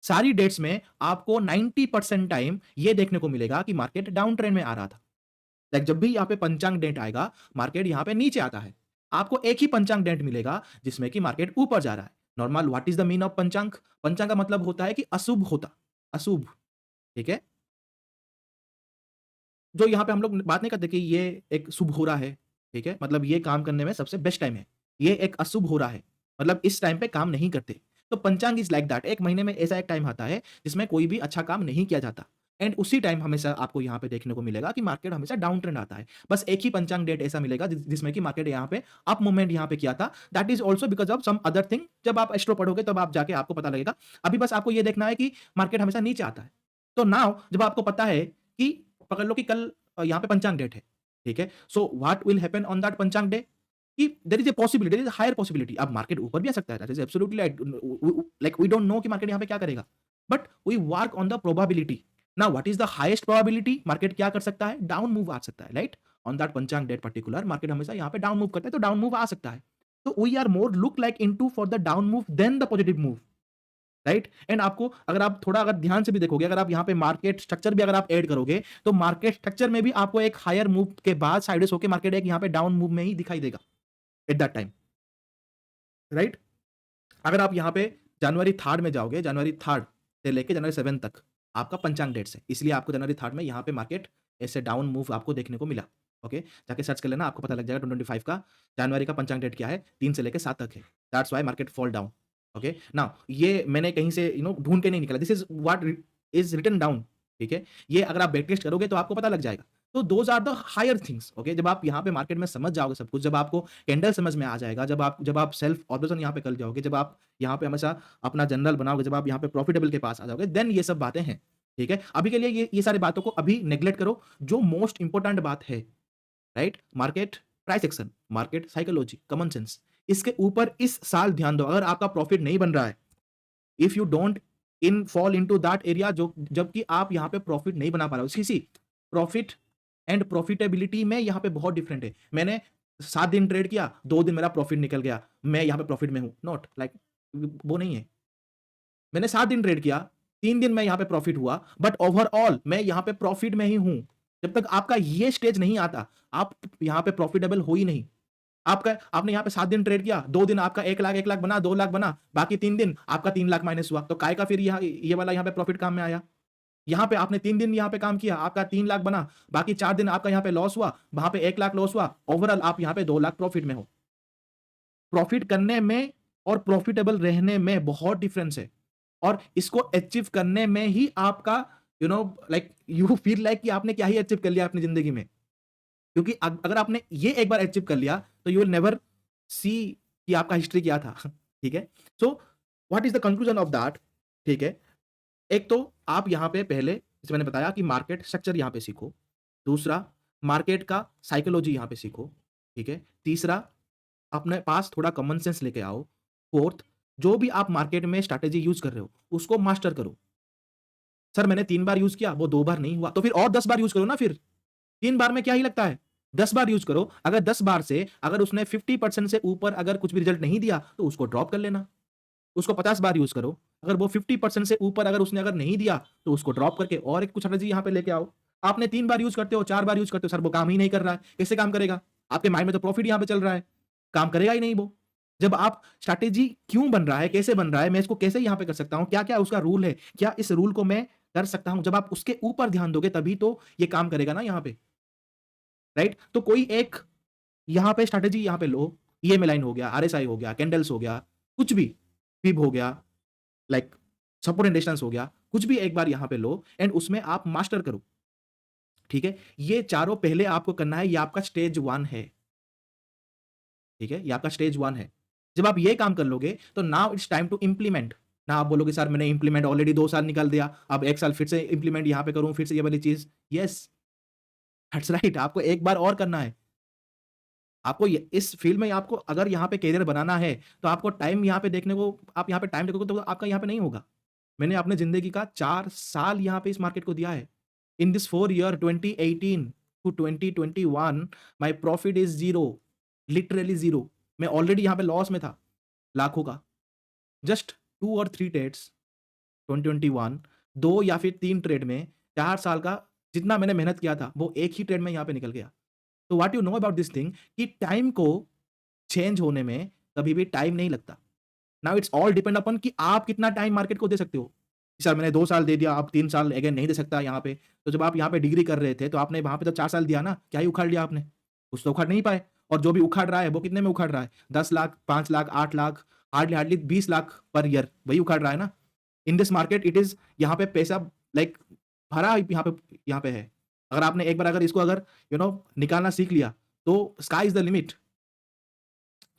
S1: सारी डेट्स में आपको 90% टाइम ये देखने को मिलेगा कि मार्केट डाउन ट्रेंड में आ रहा था। लाइक जब भी यहाँ पे पंचांग डेट आएगा, मार्केट यहाँ पे नीचे आता है। आपको एक ही पंचांग डेट मिलेगा जिसमें कि मार्केट ऊपर जा रहा है। Normal what is the mean of पंचांग? पंचांग का मतलब होता है कि अशुभ होता, अशुभ, ठीक है? जो यहाँ पे हम लोग बात नहीं करते कि ये एक शुभ हो रहा है, ठीक है? मतलब ये काम करने में सबसे बेस्ट टाइम है। ये एक अशुभ हो रहा है, मतलब इस टाइम पे काम नहीं करते। तो पंचांग इज़ लाइक दैट, 1 महीने में ऐसा एक टाइम आता है जिसमें कोई भी अच्छा काम नहीं किया जाता एंड उसी टाइम हमेशा आपको यहाँ पे देखने को मिलेगा कि मार्केट हमेशा डाउन ट्रेंड आता है। बस एक ही पंचांग डेट ऐसा मिलेगा जिसमें कि मार्केट यहाँ पे अप मूवमेंट यहाँ पे किया था। That is also because of some other thing. जब आप एस्ट्रो पढ़ोगे तब आप जाके आपको पता लगेगा। अभी बस आपको ये देखना है कि मार्केट हमेशा नीचे आता है। तो नाउ जब आपको पता है कि पकड़ लो कि कल यहाँ पे पंचांग डेट है, ठीक है? So what will happen on that panchang day? कि there is a possibility, there is a higher possibility. अब मार्केट ऊपर भी आ सकता है, that is absolutely like we don't know कि मार्केट यहाँ पे क्या करेगा। But we work on the probability. Now what is the highest probability? Market क्या कर सकता है? डाउन मूव आ सकता है, right? On that panchang date particular market हमेशा यहाँ पे डाउन मूव करता है, तो डाउन मूव आ सकता है। तो we are more look like into for the down move then the positive move, right? And आपको अगर आप थोड़ा अगर ध्यान से भी देखोगे, अगर आप यहाँ पे मार्केट स्ट्रक्चर भी अगर आप ऐड करोगे, तो मार्केट स्ट्रक्चर में भी आपको एक हायर मूव के बाद साइडवेज होके मार्केट एक यहाँ पे डाउन मूव में ही दिखाई देगा एट दैट टाइम, राइट? अगर आप यहाँ पे जनवरी 3 में जाओगे, जनवरी 3 से लेके जनवरी 7 तक आपका पंचांग डेट्स है। इसलिए आपको जनवरी 3 में यहाँ पे मार्केट ऐसे डाउन मूव आपको देखने को मिला। ओके? जाके सर्च कर लेना, आपको पता लग जाएगा 2025 का जनवरी का पंचांग डेट क्या है, 3 से लेके 7 तक है। That's why market fall down. Okay? Now ये मैंने कहीं से ढूँढ के नहीं निकाला। This is what is written down, ठीक है? ये अगर आप बैक टेस्ट करोगे तो आपको पता लग जाएगा। तो those are the higher things, okay? जब आप यहाँ पे मार्केट में समझ जाओगे सब कुछ, जब आपको कैंडल समझ में आ जाएगा, जब आप सेल्फ ऑब्जर्वेशन यहाँ पे कर जाओगे, जब आप यहाँ पे हमेशा अपना जनरल बनाओगे, जब आप यहाँ पे प्रॉफिटेबल के पास आ जाओगे, देन ये सब बातें हैं, ठीक है? अभी के लिए ये सारी बातों को अभी नेगलेक्ट करो। जो मोस्ट इम्पोर्टेंट बात है, right? Market price action, market psychology, common sense, इसके ऊपर इस साल ध्यान दो। अगर आपका प्रॉफिट नहीं बन रहा है, if you don't in fall into that area, जो जबकि आप यहाँ पे प्रॉफिट नहीं बना पा रहे हो, सी प्रॉफिट एंड प्रॉफिटेबिलिटी में यहाँ पे बहुत डिफरेंट है। मैंने 7 दिन ट्रेड किया, 2 दिन मेरा प्रॉफिट निकल गया, मैं यहाँ पे प्रॉफिट में हूँ, नॉट लाइक वो नहीं है। मैंने 7 दिन ट्रेड किया, 3 दिन मैं यहाँ पे प्रॉफिट हुआ, बट ओवरऑल मैं यहाँ पे प्रॉफिट में ही हूँ। जब तक आपका ये स्टेज नहीं आता, आप यहाँ पे प्रॉफिटेबल हो ही नहीं। आपने यहाँ पे 7 दिन ट्रेड किया, 2 दिन आपका 1 लाख 1 लाख बना, 2 लाख बना, बाकी 3 दिन आपका 3 लाख माइनस हुआ। तो काय का फिर यहाँ ये वाला यहाँ पे प्रॉफिट काम में आया? यहाँ पे आपने 3 दिन यहाँ पे काम किया, आपका 3 लाख बना, बाकी 4 दिन आपका यहाँ पे लॉस हुआ, वहाँ पे 1 लाख लॉस हुआ, ओवरऑल आप यहाँ पे 2 लाख प्रॉफिट में हो। प्रॉफिट करने में और प्रॉफिटेबल रहने में बहुत डिफरेंस है, और इसको अचीव करने में ही आपका लाइक यू फील लाइक कि आपने क्या ही अचीव कर लिया अपनी जिंदगी में। क्योंकि अगर आपने ये एक बार अचीव कर लिया तो यू विल नेवर सी कि आपका हिस्ट्री क्या था। ठीक है। So what is the conclusion of that? ठीक है। एक तो आप यहाँ पे पहले, जैसे मैंने बताया कि मार्केट स्ट्रक्चर यहाँ पे सीखो। दूसरा, मार्केट का साइकोलॉजी यहाँ पे सीखो। ठीक है। तीसरा, अपने पास थोड़ा कॉमन सेंस लेके आओ। फोर्थ, जो भी आप मार्केट में स्ट्रैटेजी यूज कर रहे हो उसको मास्टर करो। सर मैंने 3 बार यूज किया, वो 2 बार नहीं हुआ, तो फिर और 10 बार यूज करो ना फिर। 3 बार में क्या ही लगता है? 10 बार यूज करो। अगर 10 बार से अगर उसने 50% से ऊपर अगर कुछ भी रिजल्ट नहीं दिया तो उसको ड्रॉप कर लेना। उसको 50 बार यूज करो। अगर वो 50% से ऊपर अगर उसने अगर नहीं दिया तो उसको ड्रॉप करके और एक कुछ स्ट्रैटेजी यहाँ पे लेके आओ। आपने 3 बार यूज करते हो, 4 बार यूज करते हो, सर वो काम ही नहीं कर रहा है। कैसे काम करेगा? आपके माइंड में तो प्रॉफिट यहाँ पे चल रहा है, काम करेगा ही नहीं वो। जब आप स्ट्रैटेजी क्यों बन रहा है, कैसे बन रहा है, मैं इसको कैसे यहाँ पे कर सकता हूँ, क्या-क्या उसका रूल है, क्या इस रूल को मैं कर सकता हूँ, जब आप उसके ऊपर ध्यान दोगे तभी तो ये काम करेगा ना यहाँ पे, राइट? तो कोई एक यहाँ पे स्ट्रैटेजी यहाँ पे लो, ईएमए लाइन हो गया, आरएसआई हो गया, कैंडल्स हो गया, कुछ भी, फिब हो गया, लाइक सपोर्ट एंड रेजिस्टेंस हो गया, कुछ भी एक बार यहाँ पे लो एंड उसमें आप मास्टर करो। ठीक है? ये चारों पहले आपको करना है, ये आपका स्टेज 1 है। ठीक है? ये आपका स्टेज 1 है। जब आप ये काम कर लोगे तो now it's time to implement. ना आप बोलोगे सर मैंने इम्प्लीमेंट ऑलरेडी 2 साल निकाल दिया, अब 1 साल फिर से इम्प्लीमेंट यहाँ पे करूँ, फिर से ये वाली चीज़। येस, दैट्स राइट, आपको एक बार और करना है। आपको ये इस फील्ड में आपको अगर यहाँ पे करियर बनाना है, तो आपको टाइम यहाँ पे देखने को, आप यहाँ पे टाइम देखोगे तो आपका यहाँ पे नहीं होगा। मैंने अपने ज़िंदगी का 4 साल यहाँ पे इस मार्केट को दिया है। In this 4 year 2018 to 2021 my profit is 0, literally 0। मैं ऑलरेडी यहाँ पे लॉस में था, लाखों का। जस्ट 2 और 3 ट्रेड्स 2021, 2 या फिर 3 ट्रेड में 4 साल का जितना मैंने मेहनत किया था, वो एक ही ट्रेड में यहाँ पे निकल गया। तो what you know about this thing कि टाइम को चेंज होने में कभी भी टाइम नहीं लगता। Now it's all depend upon कि आप कितना टाइम मार्केट को दे सकते हो। सर मैंने 2 साल दे दिया, अब 3 साल अगेन नहीं दे सकता यहाँ पे। तो जब आप यहाँ पे डिग्री कर रहे थे, तो आपने वहाँ पे तो 4 साल दिया ना, क्या ही उखाड़ लिया आपने? कुछ तो उखाड़ नहीं पाए, और जो भी उखाड़ रहा है, वो कितने में उखाड़ रहा है? 10 lakh, 5 lakh, 8 lakh, hardly 20 lakh per year, वही उखाड़ रहा है ना? In this market it is, यहाँ पे पैसा लाइक भरा यहाँ पे है। अगर आपने एक बार अगर इसको अगर निकालना सीख लिया, तो स्काई इज़ द लिमिट।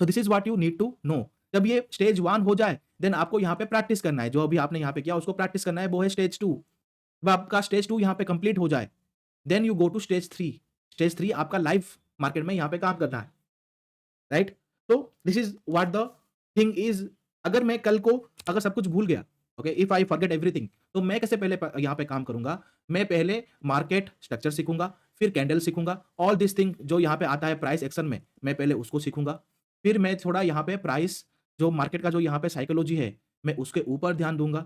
S1: तो this is what you need to know. जब ये स्टेज 1 हो जाए, देन आपको यहाँ पे प्रैक्टिस करना है, जो अभी आपने यहाँ पे किया उसको प्रैक्टिस करना है, वो है स्टेज 2। जब आपका स्टेज 2 यहाँ पे कंप्लीट हो जाए, then you go to stage 3। Stage 3 आपका लाइव मार्केट में यहाँ पे काम करना है, राइट? तो this is what the thing is. अगर मैं कल को अगर सब कुछ भूल गया, okay, if I forget everything, तो मैं कैसे पहले यहाँ पे काम करूंगा? मैं पहले मार्केट स्ट्रक्चर सीखूंगा, फिर कैंडल सीखूंगा, ऑल दिस थिंग जो यहाँ पे आता है प्राइस एक्शन में, मैं पहले उसको सीखूंगा। फिर मैं थोड़ा यहाँ पे प्राइस, जो मार्केट का जो यहाँ पे साइकोलॉजी है, मैं उसके ऊपर ध्यान दूंगा,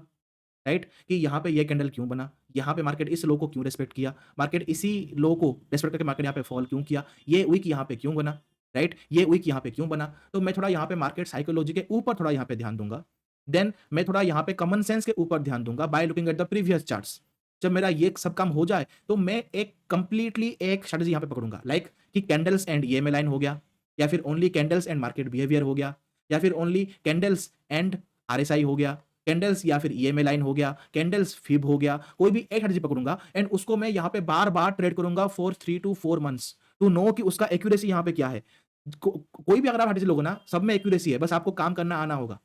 S1: राइट? कि यहाँ पे ये कैंडल क्यों बना, यहाँ पे मार्केट इस लो को क्यों रेस्पेक्ट किया, मार्केट इसी लो को रेस्पेक्ट करके मार्केट यहाँ पे फॉल क्यों किया, ये वीक यहाँ पे क्यों बना, राइट? ये वीक यहाँ पे क्यों बना। तो मैं थोड़ा यहाँ पे मार्केट साइकोलॉजी के ऊपर थोड़ा यहाँ पे ध्यान दूंगा। देन मैं थोड़ा यहाँ पे कॉमन सेंस के ऊपर ध्यान दूंगा by looking at the previous charts. जब मेरा ये सब काम हो जाए, तो मैं एक कंप्लीटली एक स्ट्रेटजी यहाँ पे पकड़ूंगा, लाइक कि कैंडल्स एंड ईएमए लाइन हो गया, या फिर only candles and market behaviour हो गया, या फिर ओनली कैंडल्स एंड आरएसआई हो गया, कैंडल्स या फिर ईएमए लाइन हो गया, कैंडल्स फिब हो गया, कोई भी एक स्ट्रेटजी पकड़ूंगा एंड उसको मैं यहाँ पे बार-बार ट्रेड करूंगा for 3 to 4 months to know कि उसका एक्यूरेसी यहाँ पे क्या है। कोई भी अगर आप स्ट्रेटजी लोगे ना, सब में एक्यूरेसी है, बस आपको काम करना आना होगा।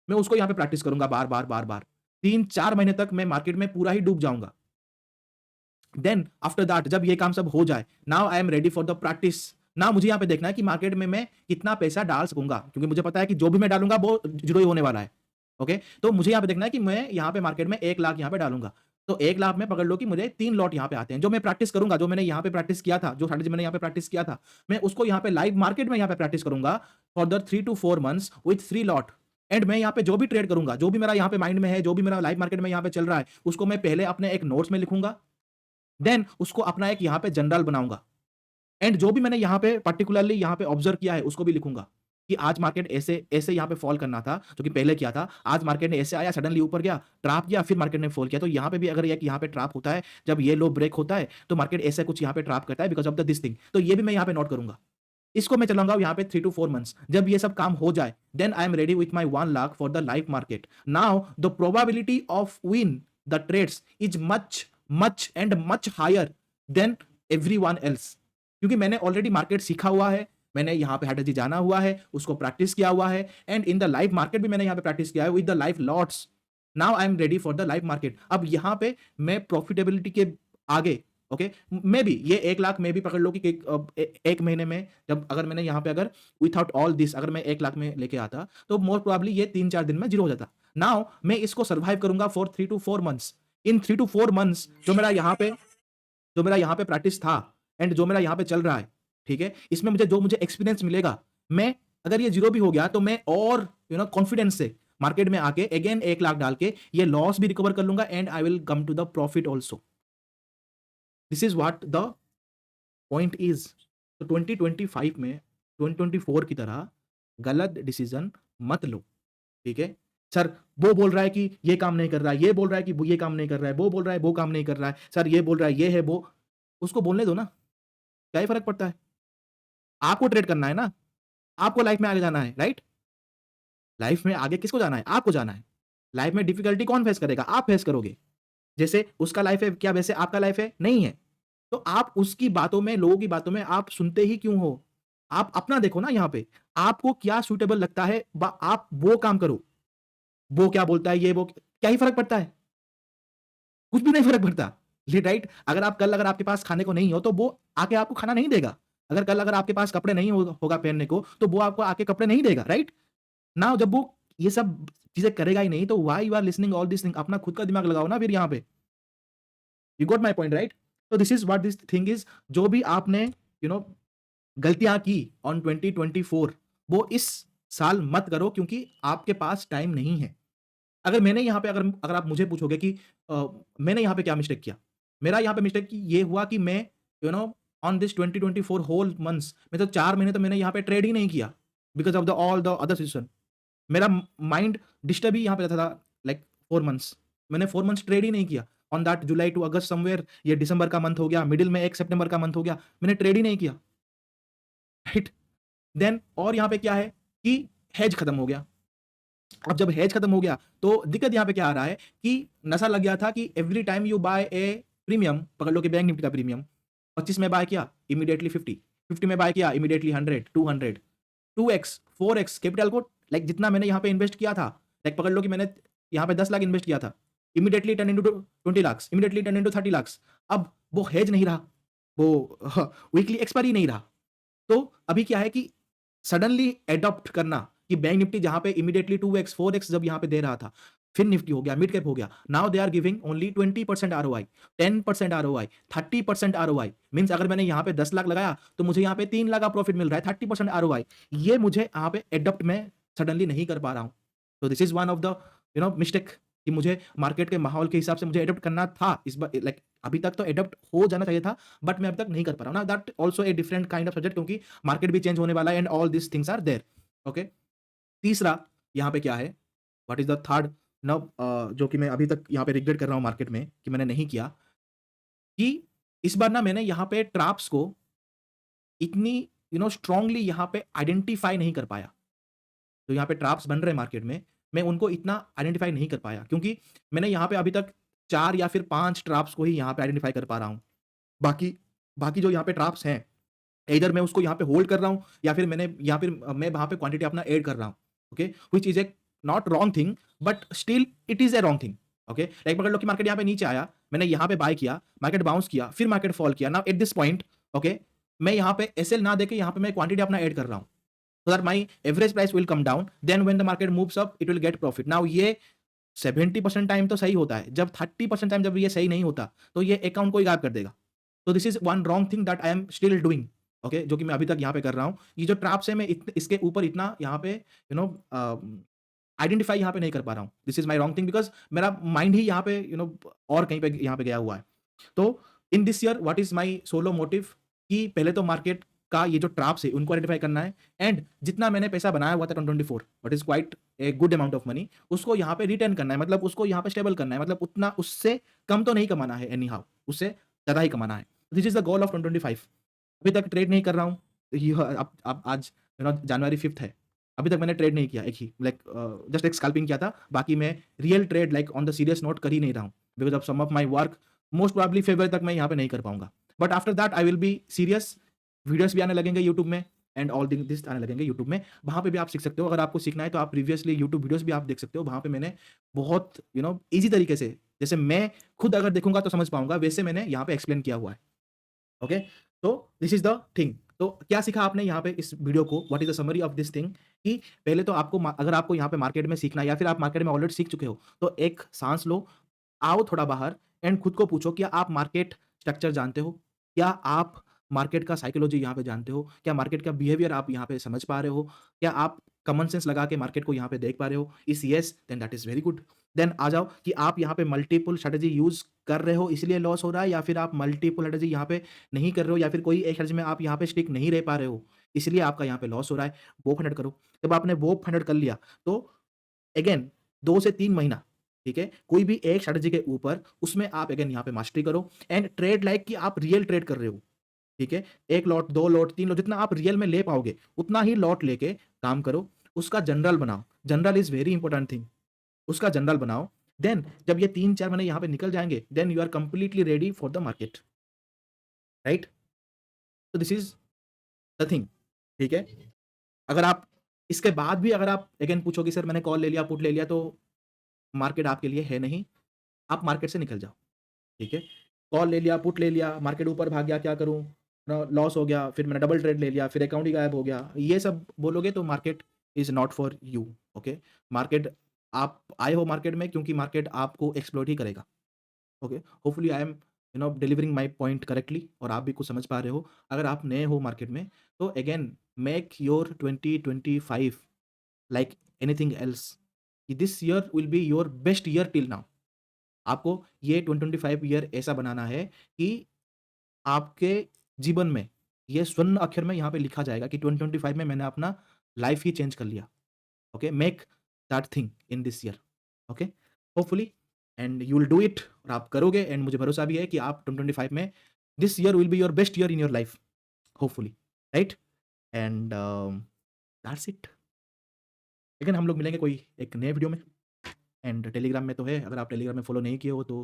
S1: मैं उसको यहाँ पे प्रैक्टिस करूंगा बार-बार, बार-बार। 3-4 महीने तक मैं मार्केट में पूरा ही डूब जाऊंगा। देन आफ्टर दैट जब ये काम सब हो जाए, now I am ready for the practice. ना मुझे यहाँ पे देखना है कि मार्केट में मैं कितना पैसा डाल सकूंगा, क्योंकि मुझे पता है कि जो भी मैं डालूंगा वो जीरो ही होने वाला है। ओके, तो मुझे यहाँ पे देखना है कि मैं यहाँ पे मार्केट में 1 लाख यहाँ पे डालूंगा, तो 1 लाख में पकड़ लो कि मुझे 3 लॉट यहाँ पे आते हैं, जो मैं प्रैक्टिस करूंगा, जो मैंने यहाँ पे प्रैक्टिस किया था, जो स्ट्रेटजी मैंने यहाँ पे प्रैक्टिस किया था, मैं उसको यहाँ पे लाइव मार्केट में यहाँ पे प्रैक्टिस करूंगा for the 3 to 4 months with 3 lot. And मैं यहाँ पे जो भी ट्रेड करूंगा, जो भी मेरा यहाँ पे माइंड में है, जो भी मेरा लाइव मार्केट में यहाँ पे चल रहा है, उसको मैं पहले अपने एक नोट्स में लिखूंगा, देन उसको अपना एक यहाँ पे जनरल बनाऊंगा, एंड जो भी मैंने यहाँ पे पर्टिकुलरली यहाँ पे ऑब्जर्व किया है उसको भी लिखूंगा कि आज मार्केट ऐसे ऐसे यहाँ पे फॉल करना था, जो कि पहले किया था, आज मार्केट ने ऐसे आया, सडनली ऊपर गया, ट्रैप किया, फिर मार्केट ने फॉल किया। तो यहाँ पे भी अगर एक यहाँ पे ट्रैप होता है, जब ये लो ब्रेक होता है, तो मार्केट ऐसे कुछ यहाँ पे ट्रैप करता है because of the this thing, तो ये भी मैं यहाँ पे नोट करूंगा। इसको मैं चलाऊंगा यहाँ पे 3 to 4 months। जब ये सब काम हो जाए then I am ready with my 1 lakh for the live market. Now the probability of win the trades is much much and much higher than everyone else, क्योंकि मैंने ऑलरेडी मार्केट सीखा हुआ है, मैंने यहाँ पे स्ट्रेटजी जाना हुआ है, उसको प्रैक्टिस किया हुआ है, and in the live market भी मैंने यहाँ पे प्रैक्टिस किया है with the live lots. Now I am ready for the live market. अब यहाँ पे मैं प्रॉफिटेबिलिटी के आगे, ओके, मे बी ये 1 लाख में भी पकड़ लो कि एक महीने में, जब अगर मैंने यहाँ पे अगर विथआउट ऑल दिस अगर मैं 1 लाख में लेके आता तो मोस्ट प्रोबेबली ये 3-4 दिन में जीरो हो जाता। नाउ मैं इसको सर्वाइव करूंगा for 3 to 4 months। In 3 to 4 months जो मेरा यहाँ पे प्रैक्टिस था एंड जो मेरा यहाँ पे चल रहा है, ठीक है, इसमें मुझे एक्सपीरियंस मिलेगा, मैं अगर ये जीरो भी हो गया तो मैं और कॉन्फिडेंस से मार्केट में आके अगेन 1 लाख डाल के ये लॉस भी रिकवर कर लूंगा and I will come to the profit also. This is what the point is. तो 2025 में 2024 की तरह गलत डिसीजन मत लो, ठीक है। सर वो बोल रहा है कि ये काम नहीं कर रहा है, ये बोल रहा है कि वो ये काम नहीं कर रहा है, वो बोल रहा है वो काम नहीं कर रहा है, सर ये बोल रहा है ये है वो, उसको बोलने दो ना, क्या ही फर्क पड़ता है। आपको ट्रेड करना है ना, आपको लाइफ में आगे जाना है, राइट। लाइफ में आगे किसको जाना है, आपको जाना है। लाइफ में डिफिकल्टी कौन फेस करेगा, आप फेस करोगे। जैसे उसका लाइफ है क्या वैसे आपका लाइफ है, नहीं है। तो आप उसकी बातों में, लोगों की बातों में आप सुनते ही क्यों हो। आप अपना देखो ना, यहाँ पे आपको क्या सूटेबल लगता है आप वो काम करो। वो क्या बोलता है, ये वो क्या ही फर्क पड़ता है, कुछ भी नहीं फर्क पड़ता, राइट। अगर आपके पास खाने को नहीं हो तो वो आके आपको खाना नहीं देगा। अगर आपके पास कपड़े नहीं होगा पहनने को तो वो आपको आके कपड़े नहीं देगा, राइट। ना जब वो ये सब चीजें करेगा ही नहीं तो why you are listening all this thing. अपना खुद का दिमाग लगाओ ना फिर यहाँ पे। You got my point, right. तो this is what this thing is. जो भी आपने गलतियां की ऑन 2024 वो इस साल मत करो, क्योंकि आपके पास टाइम नहीं है। अगर मैंने यहाँ पे अगर आप मुझे पूछोगे कि मैंने यहाँ पे क्या मिस्टेक किया, मेरा यहाँ पे मिस्टेक ये हुआ कि मैं ऑन दिस 2024 होल मंथ्स में तो 4 महीने तो मैंने यहाँ पे ट्रेड ही नहीं किया because of the all the other situation. मेरा माइंड डिस्टर्ब ही यहाँ पे रहता था लाइक 4 मंथ्स। मैंने 4 मंथ्स ट्रेड ही नहीं किया on that July to August somewhere. ये दिसंबर का मंथ हो गया, मिडिल में एक सितंबर का मंथ हो गया, मैंने ट्रेड ही नहीं किया, राइट। देन और यहाँ पे क्या है कि हेज खत्म हो गया। अब जब हेज खत्म हो गया तो दिक्कत यहाँ पे क्या आ रहा है कि नशा लग गया था कि every time you buy a premium, पकड़ लो कि बैंक निफ्टी का प्रीमियम 25 में बाय किया इमीडिएटली 50 में बाय किया इमीडिएटली 100 200 2x 4x कैपिटल को, लाइक जितना मैंने यहाँ पे इन्वेस्ट किया था, लाइक पकड़ लो कि मैंने यहाँ पे 10 लाख इन्वेस्ट किया था, immediately turn into 20 lakh, immediately turn into 30 lakh. अब वो हेज नहीं रहा, वो वीकली एक्सपायरी नहीं रहा। तो अभी क्या है कि सडनली एडॉप्ट करना कि बैंक निफ्टी जहां पे इमीडिएटली 2x 4x जब यहां पे दे रहा था, फिर निफ्टी हो गया, मिड कैप हो गया, now they are giving only 20% ROI, 10% ROI, 30% ROI. Means अगर मैंने यहां पे 10 लाख लगाया तो मुझे यहां पे 3 लाख का प्रॉफिट मिल रहा है, 30% आरओआई। ये मुझे यहां पे एडॉप्ट में सडनली नहीं कर पा रहा हूं। तो this is one of the mistake कि मुझे मार्केट के माहौल के हिसाब से मुझे एडॉप्ट करना था इस बार, लाइक अभी तक तो एडॉप्ट हो जाना चाहिए था, बट मैं अभी तक नहीं कर पा रहा हूं ना। That also a different kind of subject, क्योंकि मार्केट भी चेंज होने वाला है and all this things are there, okay. तीसरा यहाँ पे क्या है, व्हाट इज द थर्ड नव, जो कि मैं अभी तक यहाँ पे रिग्रेट कर रहा हूँ मार्केट में कि मैंने नहीं किया, कि इस बार ना मैंने यहाँ पे ट्रैप्स को इतनी स्ट्रांगली यहाँ पे आइडेंटिफाई नहीं कर पाया। तो यहाँ पे ट्रैप्स बन रहे हैं मार्केट में, मैं उनको इतना आइडेंटिफाई नहीं कर पाया, क्योंकि मैंने यहाँ पे अभी तक 4 या फिर 5 ट्रैप्स को ही यहाँ पे आइडेंटिफाई कर पा रहा हूँ। बाकी बाकी जो यहाँ पे ट्रैप्स हैं, इधर मैं उसको यहाँ पे होल्ड कर रहा हूँ या फिर मैं वहाँ पे क्वांटिटी अपना ऐड कर रहा हूँ, okay, which is a not wrong thing but still it is a wrong thing, okay. Like पकड़ लो कि मार्केट यहाँ पे नीचे आया, मैंने यहाँ पे बाय किया, मार्केट बाउंस किया, फिर मार्केट फॉल किया। Now at this point, okay, मैं यहाँ पे एसएल ना देके यहाँ पे मैं क्वांटिटी अपना ऐड कर रहा हूँ, so that my average price will come down, then when the market moves up it will get profit। now ये 70% टाइम तो सही होता है, जब 30% टाइम जब ये सही नहीं होता तो ये अकाउंट को ही गायब कर देगा। तो this is one wrong thing that I am still doing, okay, जो कि मैं अभी तक यहाँ पे कर रहा हूँ। ये जो ट्रैप्स है मैं इसके ऊपर इतना यहाँ पे आइडेंटिफाई यहाँ पे नहीं कर पा रहा हूँ। This is my wrong thing because मेरा माइंड ही यहाँ पे और कहीं पे यहाँ पे गया हुआ है। तो in this year what is my solo motive, कि पहले तो मार्केट का ये जो ट्रैप्स है उनको आइडेंटिफाई करना है, एंड जितना मैंने पैसा बनाया हुआ था 2024 what is quite a good amount of money, उसको यहाँ पे रिटर्न करना है, मतलब उसको यहाँ पे स्टेबल करना है, मतलब उतना उससे कम तो नहीं कमाना है, एनी हाउ उससे ज़्यादा ही कमाना है। This is the goal of 2025। अभी तक ट्रेड नहीं कर रहा हूँ, ये अब आज जनवरी 5th है। अभी तक मैंने ट्रेड नहीं किया एक ही, लाइक जस्ट एक स्कैल्पिंग किया था। बाकी मैं real trade like on the serious note कर ही नहीं रहा हूँ, because of some of my work. Most probably February तक मैं यहाँ पे नहीं कर पाऊँगा। But after that I will be serious. Videos भी आने लगेंगे यूट्यूब में, एंड ऑल थिंग दिस आने लगेंगे यूट्यूब में। वहाँ पे भी आप सीख सकते हो। अगर आपको सीखना है तो आप प्रीवियसली यूट्यूब वीडियोज़ भी आप देख सकते हो। वहाँ पे मैंने बहुत ईज़ी तरीके से, जैसे मैं खुद अगर देखूँगा तो समझ पाऊँगा, वैसे मैंने यहाँ पे एक्सप्लेन किया हुआ है। ओके, तो दिस इज द थिंग। तो क्या सीखा आपने यहाँ पे इस वीडियो को, what is the summary of this thing, कि पहले तो आपको अगर आपको यहाँ पे मार्केट में सीखना है या फिर आप मार्केट में ऑलरेडी सीख चुके हो, तो एक सांस लो, आओ थोड़ा बाहर, एंड खुद को पूछो, क्या आप मार्केट स्ट्रक्चर जानते हो? क्या आप मार्केट का साइकोलॉजी यहाँ पे जानते हो? क्या मार्केट का बिहेवियर आप यहाँ पे समझ पा रहे हो? क्या आप कॉमन सेंस लगा के मार्केट को यहाँ पे देख पा रहे हो? If yes, then that is very good. Then आ जाओ कि आप यहाँ पे मल्टीपल स्ट्रेटजी यूज कर रहे हो इसलिए लॉस हो रहा है, या फिर आप मल्टीपल स्ट्रेटजी यहाँ पे नहीं कर रहे हो, या फिर कोई एक स्ट्रेटजी में आप यहाँ पे स्टिक नहीं रह पा रहे हो, इसलिए आपका यहाँ पे लॉस हो रहा है। वो फाइंड आउट करो। जब आपने वो फाइंड आउट कर लिया, तो अगेन 2 से 3 महीना, ठीक है? कोई भी एक स्ट्रैटेजी के ऊपर, उसमें आप अगेन यहाँ पे मास्टरी करो, एंड ट्रेड लाइक कि आप रियल ट्रेड कर रहे हो, ठीक है? 1 लॉट, 2 लॉट, 3 लॉट, जितना आप रियल में ले पाओगे, उतना ही लॉट लेके काम करो। उसका जनरल बनाओ। Journal is very important thing. उसका जनरल बनाओ। देन जब ये 3-4 महीने यहाँ पे निकल जाएँगे, then you are completely ready for the market, right? तो दिस इज़ द थिंग, ठीक है? अगर आप इसके बाद भी अगर आप अगेन पूछो कि सर मैंने कॉल ले लिया, पुट ले लिया, तो मार्केट आपके लिए है नहीं, आप मार्केट से निकल जाओ, ठीक है? कॉल ले लिया, पुट ले लिया, मार्केट ऊपर भाग गया, क्या करूँ? लॉस हो गया, फिर मैंने डबल ट्रेड ले लिया, फिर अकाउंट ही गायब हो गया। ये सब बोलोगे तो market is not for you, okay? Market, आप आए हो मार्केट में क्योंकि मार्केट आपको एक्सप्लॉइट ही करेगा, okay? Hopefully I am delivering my point correctly, और आप भी कुछ समझ पा रहे हो। अगर आप नए हो मार्केट में, तो again make your 2025 like anything else, कि this year will be your best year till now. आपको ये 2025 ईयर ऐसा बनाना है कि आपके जीवन में ये स्वर्ण अक्षर में यहाँ पे लिखा जाएगा कि 2025 में मैंने अपना लाइफ ही चेंज कर लिया। Okay, make that thing in this year, okay, hopefully, and you will do it, और आप करोगे, एंड मुझे भरोसा भी है कि आप 2025 में, this year will be your best year in your life, hopefully, right? And that's it. लेकिन हम लोग मिलेंगे कोई एक नए वीडियो में, एंड टेलीग्राम में तो है, अगर आप टेलीग्राम में फॉलो नहीं किए हो तो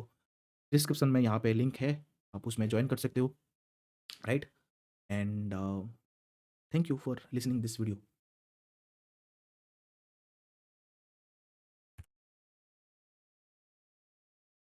S1: डिस्क्रिप्शन में यहाँ पे लिंक है, आप उसमें ज्वाइन कर सकते हो, right? And thank you for listening this video.